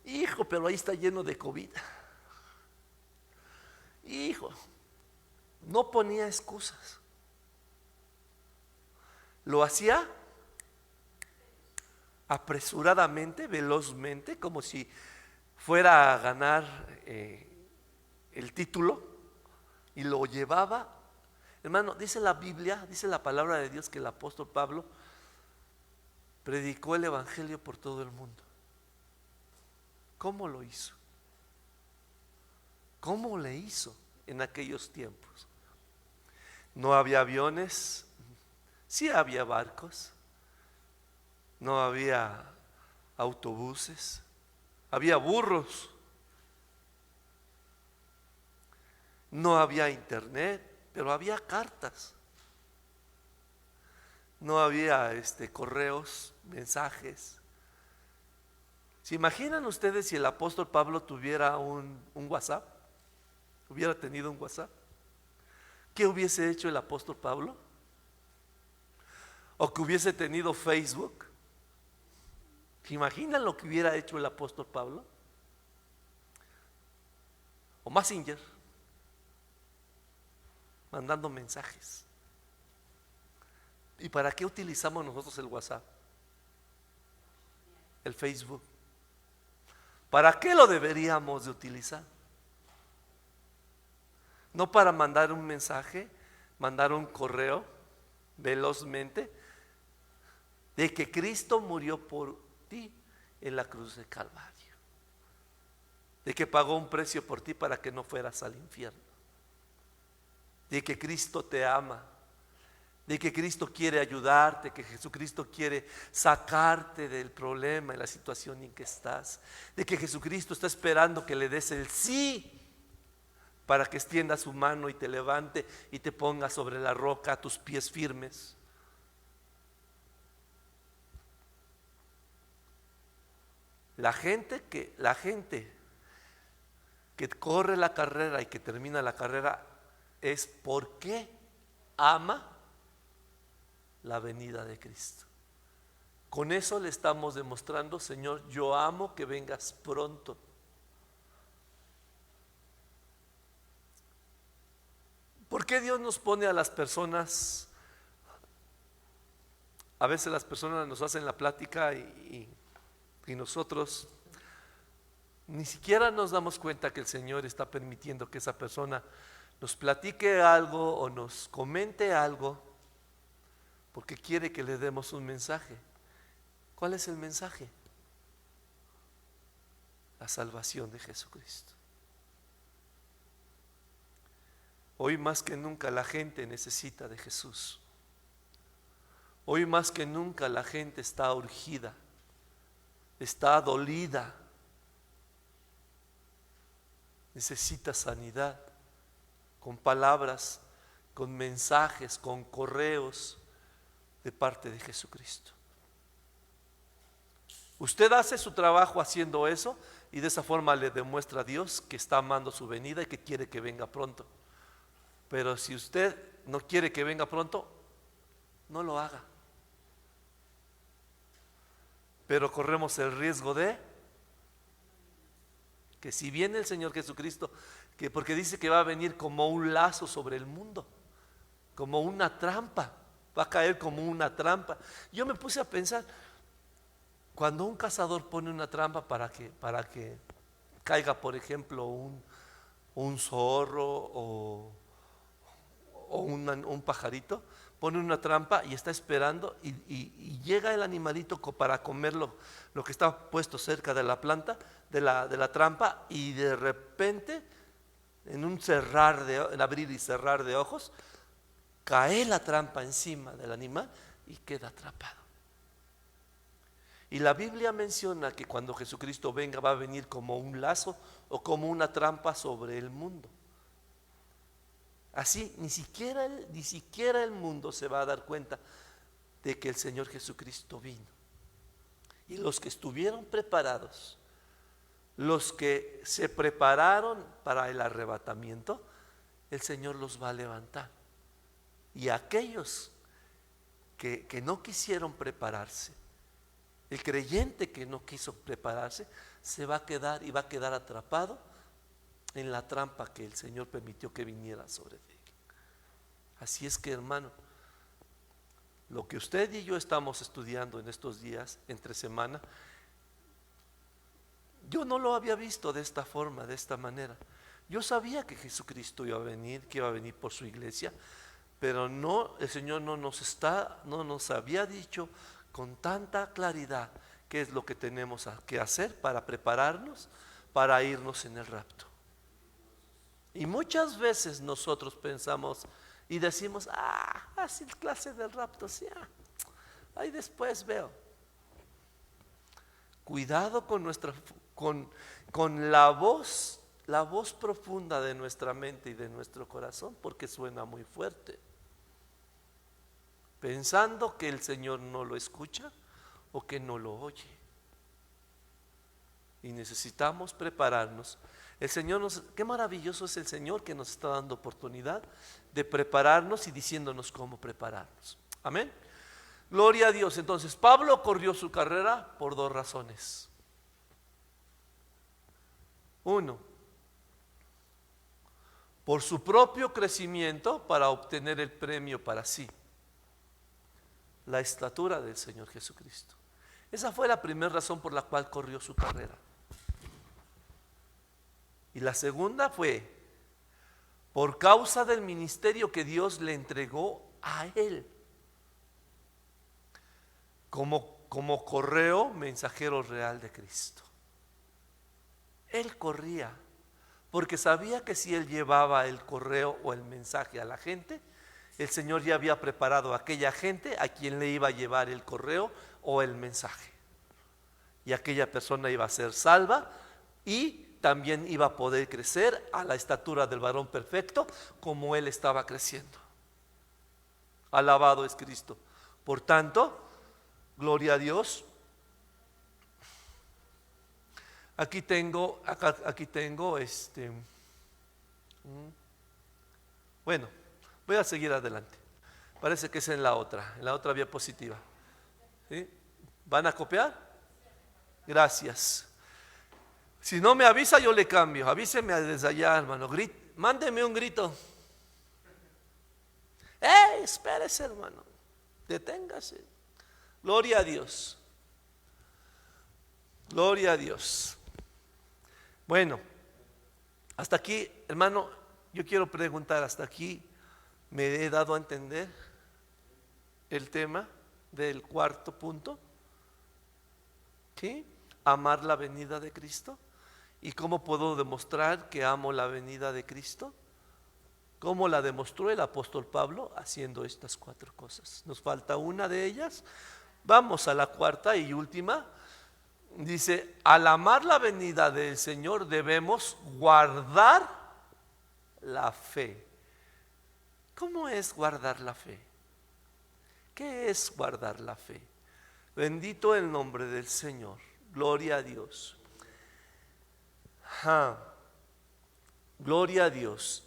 Hijo, pero ahí está lleno de COVID. Hijo, no ponía excusas. Lo hacía apresuradamente, velozmente, como si fuera a ganar el título, y lo llevaba. Hermano, dice la Biblia, dice la palabra de Dios, que el apóstol Pablo predicó el evangelio por todo el mundo. ¿Cómo lo hizo? ¿Cómo le hizo en aquellos tiempos? No había aviones, sí había barcos, no había autobuses, había burros, no había internet, pero había cartas, no había correos, mensajes. ¿Se imaginan ustedes si el apóstol Pablo tuviera un WhatsApp? ¿Hubiera tenido un WhatsApp? ¿Qué hubiese hecho el apóstol Pablo? ¿O que hubiese tenido Facebook? ¿Se imaginan lo que hubiera hecho el apóstol Pablo? O Messenger, mandando mensajes. ¿Y para qué utilizamos nosotros el WhatsApp? El Facebook. ¿Para qué lo deberíamos de utilizar? No para mandar un mensaje, mandar un correo velozmente de que Cristo murió por ti en la cruz de Calvario, de que pagó un precio por ti para que no fueras al infierno, de que Cristo te ama, de que Cristo quiere ayudarte, que Jesucristo quiere sacarte del problema y la situación en que estás, de que Jesucristo está esperando que le des el sí para que extienda su mano y te levante y te ponga sobre la roca a tus pies firmes. La gente que corre la carrera y que termina la carrera es porque ama la venida de Cristo. Con eso le estamos demostrando: Señor, yo amo que vengas pronto. ¿Por qué Dios nos pone a las personas? A veces las personas nos hacen la plática y nosotros ni siquiera nos damos cuenta que el Señor está permitiendo que esa persona nos platique algo o nos comente algo porque quiere que le demos un mensaje. ¿Cuál es el mensaje? La salvación de Jesucristo. Hoy más que nunca la gente necesita de Jesús. Hoy más que nunca la gente está urgida, está dolida, necesita sanidad, con palabras, con mensajes, con correos de parte de Jesucristo. Usted hace su trabajo haciendo eso y de esa forma le demuestra a Dios que está amando su venida y que quiere que venga pronto. Pero si usted no quiere que venga pronto, no lo haga. Pero corremos el riesgo de que si viene el Señor Jesucristo, que porque dice que va a venir como un lazo sobre el mundo, como una trampa, va a caer como una trampa. Yo me puse a pensar, cuando un cazador pone una trampa para que caiga, por ejemplo, un zorro o un pajarito, pone una trampa y está esperando y llega el animalito para comer lo que está puesto cerca de la planta, de la trampa, y de repente, en un abrir y cerrar de ojos, cae la trampa encima del animal y queda atrapado. Y la Biblia menciona que cuando Jesucristo venga va a venir como un lazo o como una trampa sobre el mundo. Así ni siquiera el mundo se va a dar cuenta de que el Señor Jesucristo vino. Y los que estuvieron preparados, los que se prepararon para el arrebatamiento, el Señor los va a levantar. Y aquellos que no quisieron prepararse, el creyente que no quiso prepararse, se va a quedar y va a quedar atrapado en la trampa que el Señor permitió que viniera sobre él. Así es que, hermano, lo que usted y yo estamos estudiando en estos días, entre semana, yo no lo había visto de esta forma, de esta manera. Yo sabía que Jesucristo iba a venir, que iba a venir por su iglesia, pero no, el Señor no nos había dicho con tanta claridad qué es lo que tenemos que hacer para prepararnos para irnos en el rapto. Y muchas veces nosotros pensamos y decimos: así es clase del rapto, sí, ahí después veo. Cuidado con la voz profunda de nuestra mente y de nuestro corazón, porque suena muy fuerte, pensando que el Señor no lo escucha o que no lo oye. Y necesitamos prepararnos. Qué maravilloso es el Señor que nos está dando oportunidad de prepararnos y diciéndonos cómo prepararnos. Amén. Gloria a Dios. Entonces, Pablo corrió su carrera por dos razones. Uno, por su propio crecimiento para obtener el premio para sí, la estatura del Señor Jesucristo. Esa fue la primera razón por la cual corrió su carrera. Y la segunda fue por causa del ministerio que Dios le entregó a él, como correo mensajero real de Cristo. Él corría porque sabía que si él llevaba el correo o el mensaje a la gente, el Señor ya había preparado a aquella gente a quien le iba a llevar el correo o el mensaje, y aquella persona iba a ser salva y también iba a poder crecer a la estatura del varón perfecto como él estaba creciendo. Alabado es Cristo. Por tanto, gloria a Dios. Aquí tengo bueno, voy a seguir adelante. Parece que es en la otra diapositiva. ¿Sí? ¿Van a copiar? Gracias. Si no me avisa, yo le cambio. Avíseme desde allá, hermano. Mándeme un grito. Espérese, hermano. Deténgase. Gloria a Dios. Gloria a Dios. Bueno, hasta aquí, hermano, yo quiero preguntar, hasta aquí me he dado a entender el tema del cuarto punto. ¿Sí? Amar la venida de Cristo. ¿Y cómo puedo demostrar que amo la venida de Cristo? ¿Cómo la demostró el apóstol Pablo? Haciendo estas 4 cosas. Nos falta una de ellas. Vamos a la cuarta y última. Dice, al amar la venida del Señor debemos guardar la fe. ¿Cómo es guardar la fe? ¿Qué es guardar la fe? Bendito el nombre del Señor. Gloria a Dios. Gloria a Dios.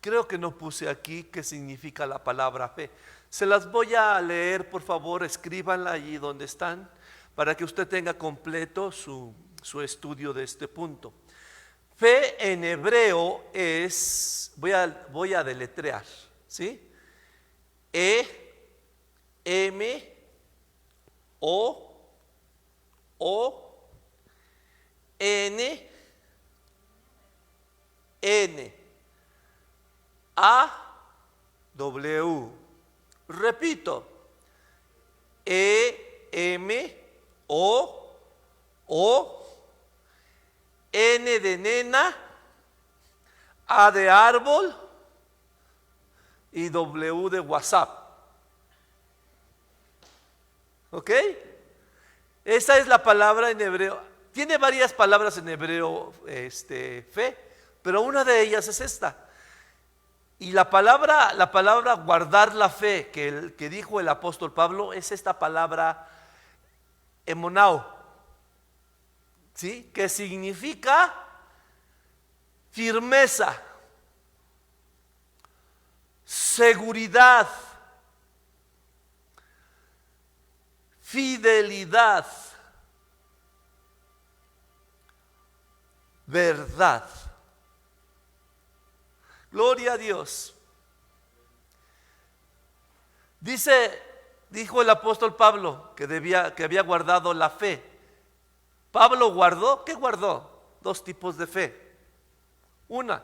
Creo que no puse aquí qué significa la palabra fe. Se las voy a leer, por favor, escríbanla allí donde están, para que usted tenga completo su estudio de este punto. Fe en hebreo es, voy a deletrear, ¿sí? E-M-O-N-A-W. Repito, E-M-O-N de nena, A de árbol y W de WhatsApp. ¿Ok? Esa es la palabra en hebreo. Tiene varias palabras en hebreo, fe, pero una de ellas es esta. Y la palabra guardar la fe que dijo el apóstol Pablo es esta palabra emonao, ¿sí? Que significa firmeza, seguridad, fidelidad, verdad. Gloria a Dios. Dijo el apóstol Pablo que había guardado la fe. Pablo guardó, ¿qué guardó? 2 tipos de fe. Una,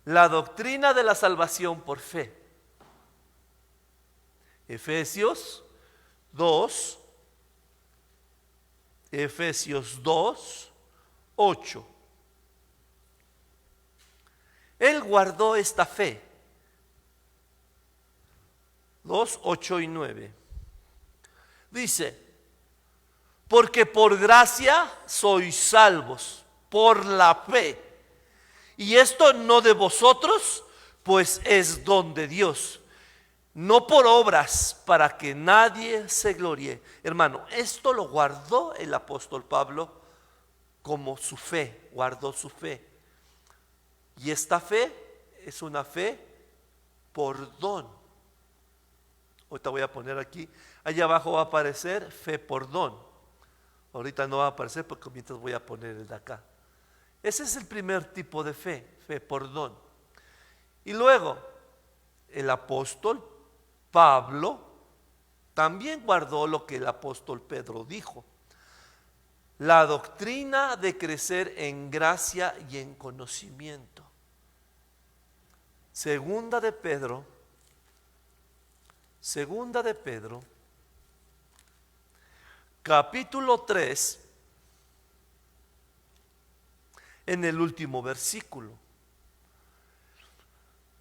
la doctrina de la salvación por fe. Efesios 2, 8. Él guardó esta fe. 2, 8 y 9. Dice, porque por gracia sois salvos, por la fe. Y esto no de vosotros, pues es don de Dios. No por obras, para que nadie se gloríe. Hermano, esto lo guardó el apóstol Pablo como su fe, guardó su fe. Y esta fe es una fe por don. Ahorita voy a poner aquí, allá abajo va a aparecer fe por don. Ahorita no va a aparecer porque mientras voy a poner el de acá. Ese es el primer tipo de fe, fe por don. Y luego, el apóstol Pablo también guardó lo que el apóstol Pedro dijo. La doctrina de crecer en gracia y en conocimiento. Segunda de Pedro, capítulo 3, en el último versículo.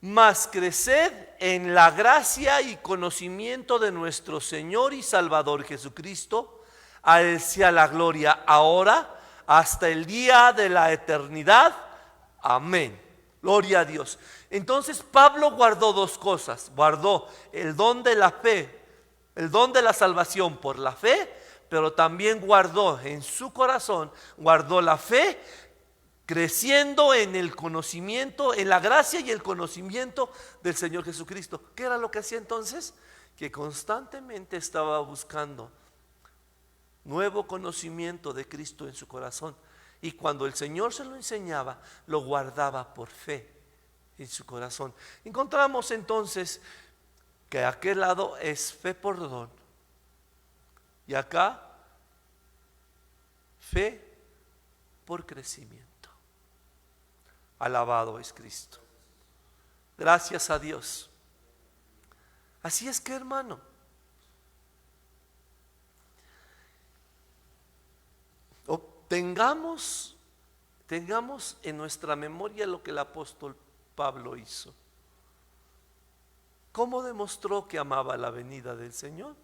Mas creced en la gracia y conocimiento de nuestro Señor y Salvador Jesucristo. A Él sea la gloria ahora, hasta el día de la eternidad. Amén. Gloria a Dios. Entonces Pablo guardó 2 cosas. Guardó el don de la fe, el don de la salvación por la fe, pero también guardó en su corazón, guardó la fe, creciendo en el conocimiento, en la gracia y el conocimiento del Señor Jesucristo. ¿Qué era lo que hacía entonces? que constantemente estaba buscando nuevo conocimiento de Cristo en su corazón. Y cuando el Señor se lo enseñaba, lo guardaba por fe en su corazón. Encontramos entonces que aquel lado es fe por don. Y acá, fe por crecimiento. Alabado es Cristo. Gracias a Dios. Así es que, hermano, tengamos en nuestra memoria lo que el apóstol Pablo hizo. ¿Cómo demostró que amaba la venida del Señor?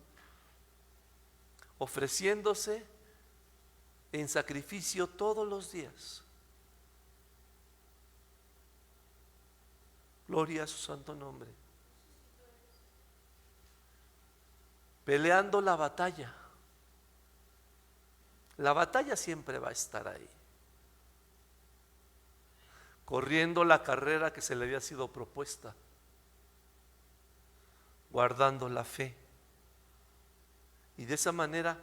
Ofreciéndose en sacrificio todos los días. Gloria a su santo nombre. Peleando la batalla. La batalla siempre va a estar ahí. Corriendo la carrera que se le había sido propuesta. Guardando la fe. Y de esa manera,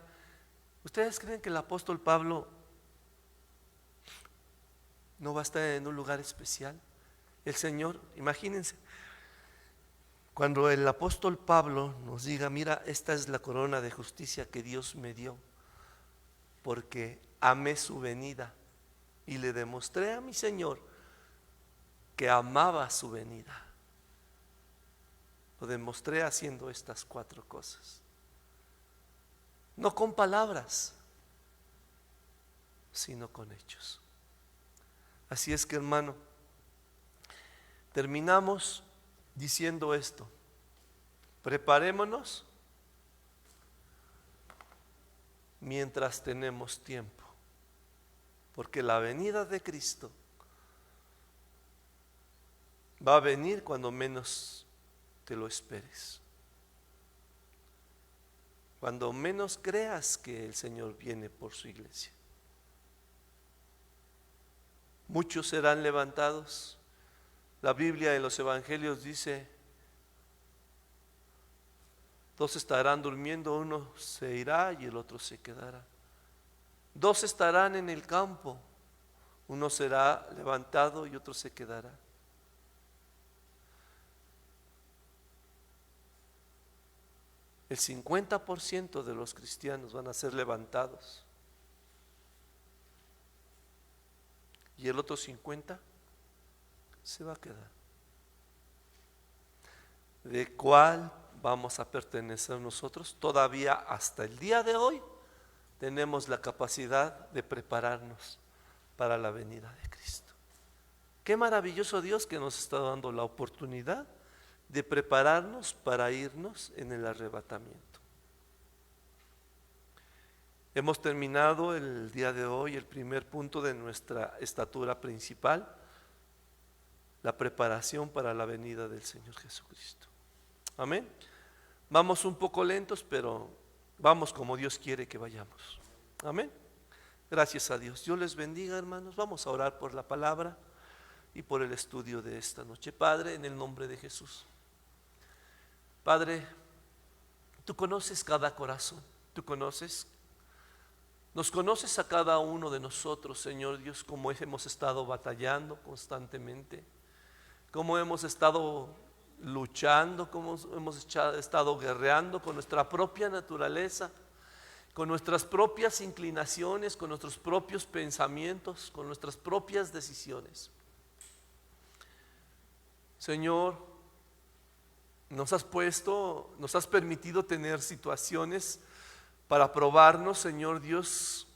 ¿ustedes creen que el apóstol Pablo no va a estar en un lugar especial? El Señor, imagínense, cuando el apóstol Pablo nos diga, mira, esta es la corona de justicia que Dios me dio, porque amé su venida y le demostré a mi Señor que amaba su venida. Lo demostré haciendo estas 4 cosas. No con palabras, sino con hechos. Así es que, hermano, terminamos diciendo esto: preparémonos mientras tenemos tiempo, porque la venida de Cristo va a venir cuando menos te lo esperes, cuando menos creas que el Señor viene por su iglesia. Muchos serán levantados. La Biblia en los evangelios dice: 2 estarán durmiendo, uno se irá y el otro se quedará. 2 estarán en el campo, uno será levantado y otro se quedará. El 50% de los cristianos van a ser levantados y el otro 50% se va a quedar. ¿De cuál vamos a pertenecer nosotros? Todavía hasta el día de hoy tenemos la capacidad de prepararnos para la venida de Cristo. Qué maravilloso Dios que nos está dando la oportunidad de prepararnos para irnos en el arrebatamiento. Hemos terminado el día de hoy el primer punto de nuestra estatura principal: la preparación para la venida del Señor Jesucristo. Amén. Vamos un poco lentos, pero vamos como Dios quiere que vayamos. Amén. Gracias a Dios. Dios les bendiga, hermanos. Vamos a orar por la palabra y por el estudio de esta noche. Padre, en el nombre de Jesús. Padre, tú conoces cada corazón. Tú nos conoces a cada uno de nosotros, Señor Dios, como hemos estado batallando constantemente, cómo hemos estado luchando, cómo hemos estado guerreando con nuestra propia naturaleza, con nuestras propias inclinaciones, con nuestros propios pensamientos, con nuestras propias decisiones. Señor, nos has permitido tener situaciones para probarnos, Señor Dios,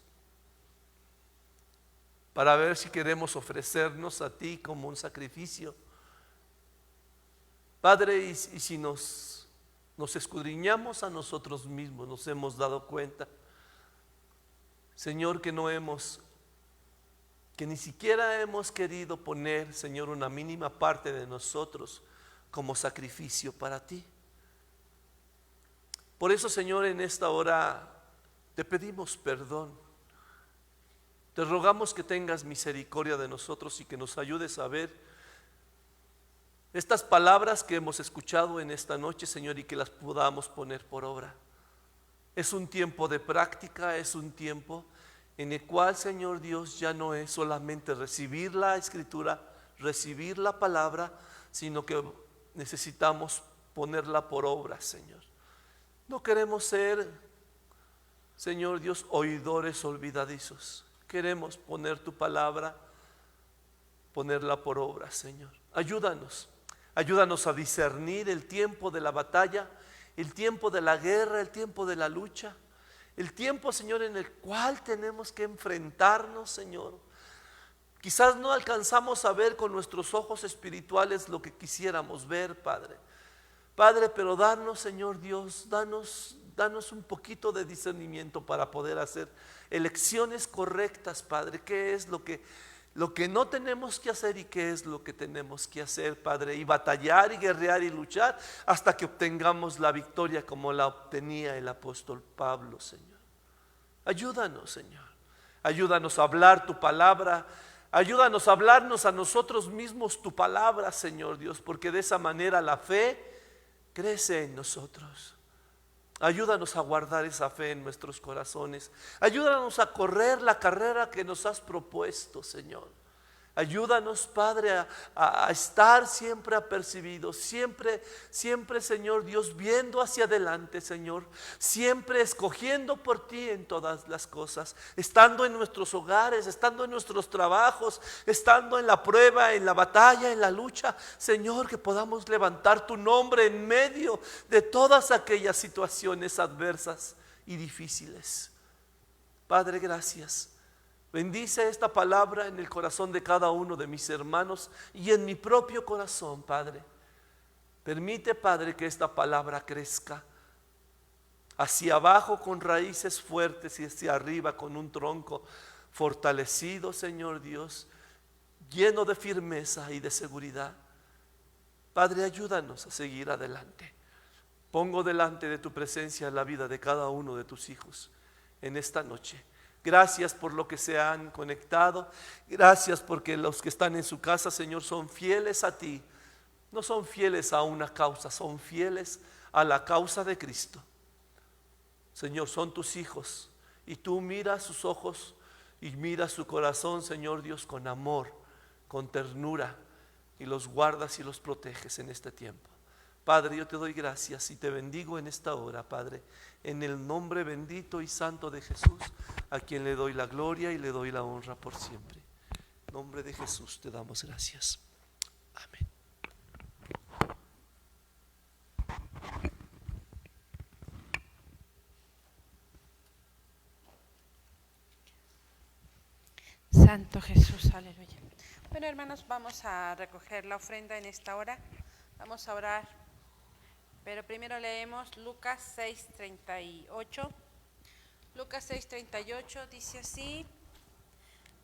para ver si queremos ofrecernos a ti como un sacrificio. Padre, y si nos escudriñamos a nosotros mismos, nos hemos dado cuenta, Señor, que ni siquiera hemos querido poner, Señor, una mínima parte de nosotros como sacrificio para ti. Por eso, Señor, en esta hora te pedimos perdón. Te rogamos que tengas misericordia de nosotros y que nos ayudes a ver estas palabras que hemos escuchado en esta noche, Señor, y que las podamos poner por obra. Es un tiempo de práctica, es un tiempo en el cual, Señor Dios, ya no es solamente recibir la Escritura, recibir la palabra, sino que necesitamos ponerla por obra, Señor. No queremos ser, Señor Dios, oidores olvidadizos. Queremos poner tu palabra, ponerla por obra, Señor. Ayúdanos a discernir el tiempo de la batalla, el tiempo de la guerra, el tiempo de la lucha, el tiempo, Señor, en el cual tenemos que enfrentarnos, Señor. Quizás no alcanzamos a ver con nuestros ojos espirituales lo que quisiéramos ver, Padre. Padre, pero danos, Señor Dios, danos un poquito de discernimiento para poder hacer elecciones correctas, Padre. ¿Qué es lo que no tenemos que hacer y qué es lo que tenemos que hacer, Padre? Y batallar y guerrear y luchar hasta que obtengamos la victoria como la obtenía el apóstol Pablo, Señor. Ayúdanos, Señor. Ayúdanos a hablar tu palabra. Ayúdanos a hablarnos a nosotros mismos tu palabra, Señor Dios, porque de esa manera la fe crece en nosotros. Ayúdanos a guardar esa fe en nuestros corazones. Ayúdanos a correr la carrera que nos has propuesto, Señor. Ayúdanos, Padre, a estar siempre apercibidos, siempre, Señor Dios, viendo hacia adelante, Señor, siempre escogiendo por ti en todas las cosas, estando en nuestros hogares, estando en nuestros trabajos, estando en la prueba, en la batalla, en la lucha, Señor, que podamos levantar tu nombre en medio de todas aquellas situaciones adversas y difíciles. Padre, gracias. Bendice esta palabra en el corazón de cada uno de mis hermanos y en mi propio corazón, Padre. Permite, Padre, que esta palabra crezca hacia abajo con raíces fuertes y hacia arriba con un tronco fortalecido, Señor Dios, lleno de firmeza y de seguridad. Padre, ayúdanos a seguir adelante. Pongo delante de tu presencia la vida de cada uno de tus hijos en esta noche. Gracias por lo que se han conectado. Gracias porque los que están en su casa, Señor, son fieles a ti. No son fieles a una causa, son fieles a la causa de Cristo. Señor, son tus hijos y tú miras sus ojos y miras su corazón, Señor Dios, con amor, con ternura, y los guardas y los proteges en este tiempo. Padre, yo te doy gracias y te bendigo en esta hora, Padre, en el nombre bendito y santo de Jesús, a quien le doy la gloria y le doy la honra por siempre. En nombre de Jesús te damos gracias. Amén. Santo Jesús, aleluya. Bueno, hermanos, vamos a recoger la ofrenda en esta hora. Vamos a orar. Pero primero leemos Lucas 6:38. Lucas 6:38 dice así: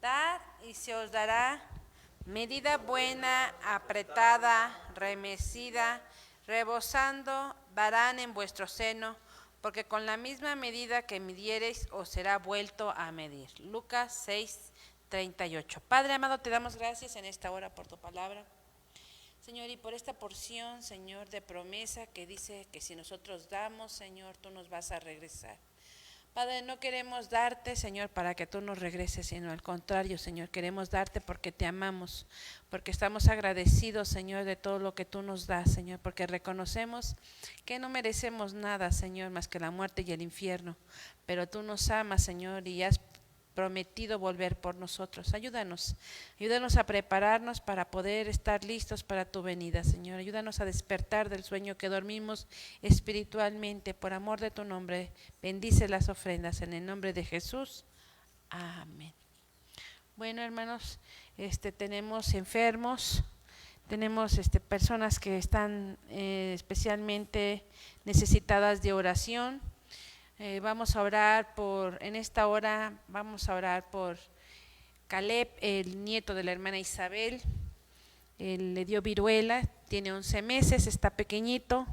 Dad y se os dará, medida buena, apretada, remecida, rebosando, darán en vuestro seno, porque con la misma medida que midiereis os será vuelto a medir. Lucas 6:38. Padre amado, te damos gracias en esta hora por tu palabra, Señor, y por esta porción, Señor, de promesa que dice que si nosotros damos, Señor, tú nos vas a regresar. Padre, no queremos darte, Señor, para que tú nos regreses, sino al contrario, Señor, queremos darte porque te amamos, porque estamos agradecidos, Señor, de todo lo que tú nos das, Señor, porque reconocemos que no merecemos nada, Señor, más que la muerte y el infierno, pero tú nos amas, Señor, y has prometido volver por nosotros. Ayúdanos a prepararnos para poder estar listos para tu venida, Señor. Ayúdanos a despertar del sueño que dormimos espiritualmente, por amor de tu nombre. Bendice las ofrendas en el nombre de Jesús. Amén. Bueno, hermanos, tenemos enfermos, tenemos personas que están especialmente necesitadas de oración. Vamos a orar en esta hora vamos a orar por Caleb, el nieto de la hermana Isabel. Él le dio viruela, tiene 11 meses, está pequeñito,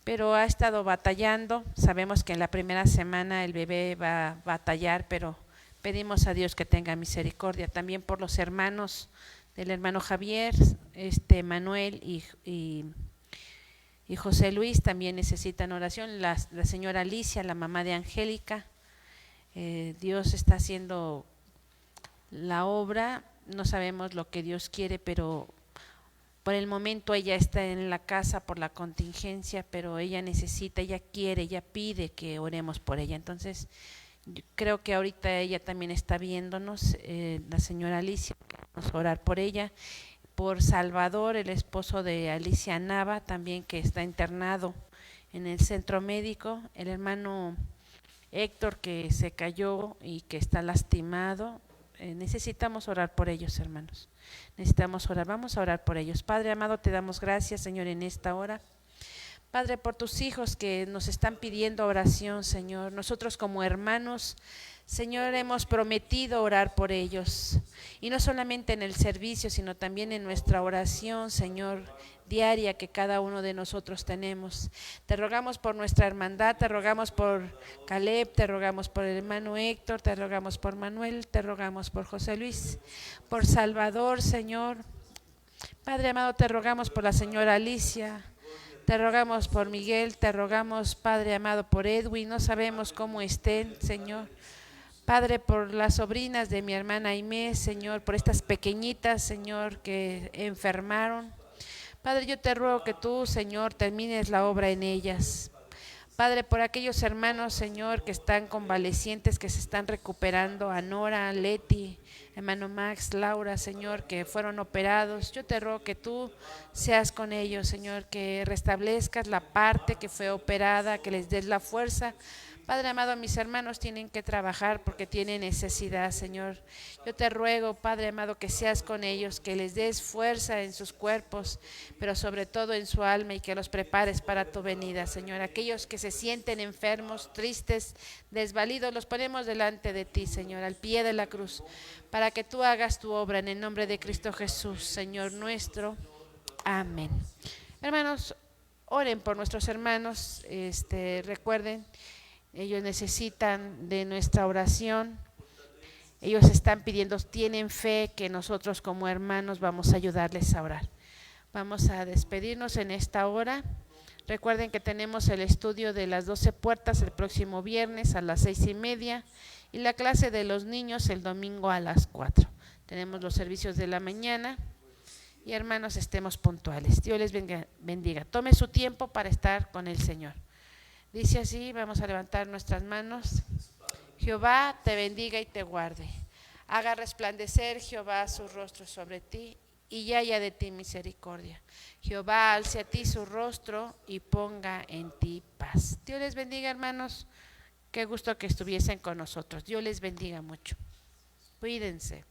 pero ha estado batallando. Sabemos que en la primera semana el bebé va a batallar, pero pedimos a Dios que tenga misericordia. También por los hermanos del hermano Javier, Manuel y José Luis también necesitan oración. La señora Alicia, la mamá de Angélica, Dios está haciendo la obra, no sabemos lo que Dios quiere, pero por el momento ella está en la casa por la contingencia, pero ella necesita, ella quiere, ella pide que oremos por ella. Entonces yo creo que ahorita ella también está viéndonos, la señora Alicia, vamos a orar por ella, por Salvador, el esposo de Alicia Nava, también que está internado en el centro médico, el hermano Héctor que se cayó y que está lastimado. Necesitamos orar por ellos, hermanos. Necesitamos orar, vamos a orar por ellos. Padre amado, te damos gracias, Señor, en esta hora. Padre, por tus hijos que nos están pidiendo oración, Señor. Nosotros como hermanos, Señor, hemos prometido orar por ellos. Y no solamente en el servicio, sino también en nuestra oración, Señor, diaria que cada uno de nosotros tenemos. Te rogamos por nuestra hermandad, te rogamos por Caleb, te rogamos por el hermano Héctor, te rogamos por Manuel, te rogamos por José Luis, por Salvador, Señor. Padre amado, te rogamos por la señora Alicia, te rogamos por Miguel, te rogamos, Padre amado, por Edwin. No sabemos cómo estén, Señor. Padre, por las sobrinas de mi hermana Inés, Señor, por estas pequeñitas, Señor, que enfermaron. Padre, yo te ruego que tú, Señor, termines la obra en ellas. Padre, por aquellos hermanos, Señor, que están convalecientes, que se están recuperando, a Nora, Leti, hermano Max, Laura, Señor, que fueron operados. Yo te ruego que tú seas con ellos, Señor, que restablezcas la parte que fue operada, que les des la fuerza. Padre amado, mis hermanos tienen que trabajar porque tienen necesidad, Señor. Yo te ruego, Padre amado, que seas con ellos, que les des fuerza en sus cuerpos, pero sobre todo en su alma, y que los prepares para tu venida, Señor. Aquellos que se sienten enfermos, tristes, desvalidos, los ponemos delante de ti, Señor, al pie de la cruz, para que tú hagas tu obra en el nombre de Cristo Jesús, Señor nuestro. Amén. Hermanos, oren por nuestros hermanos, recuerden, ellos necesitan de nuestra oración. Ellos están pidiendo, tienen fe que nosotros como hermanos vamos a ayudarles a orar. Vamos a despedirnos en esta hora. Recuerden que tenemos el estudio de las 12 puertas el próximo viernes a las 6:30 y la clase de los niños el domingo a las 4. Tenemos los servicios de la mañana y hermanos, estemos puntuales. Dios les bendiga. Tome su tiempo para estar con el Señor. Dice así, vamos a levantar nuestras manos. Jehová te bendiga y te guarde. Haga resplandecer Jehová su rostro sobre ti y haya de ti misericordia. Jehová alce a ti su rostro y ponga en ti paz. Dios les bendiga, hermanos. Qué gusto que estuviesen con nosotros. Dios les bendiga mucho. Cuídense.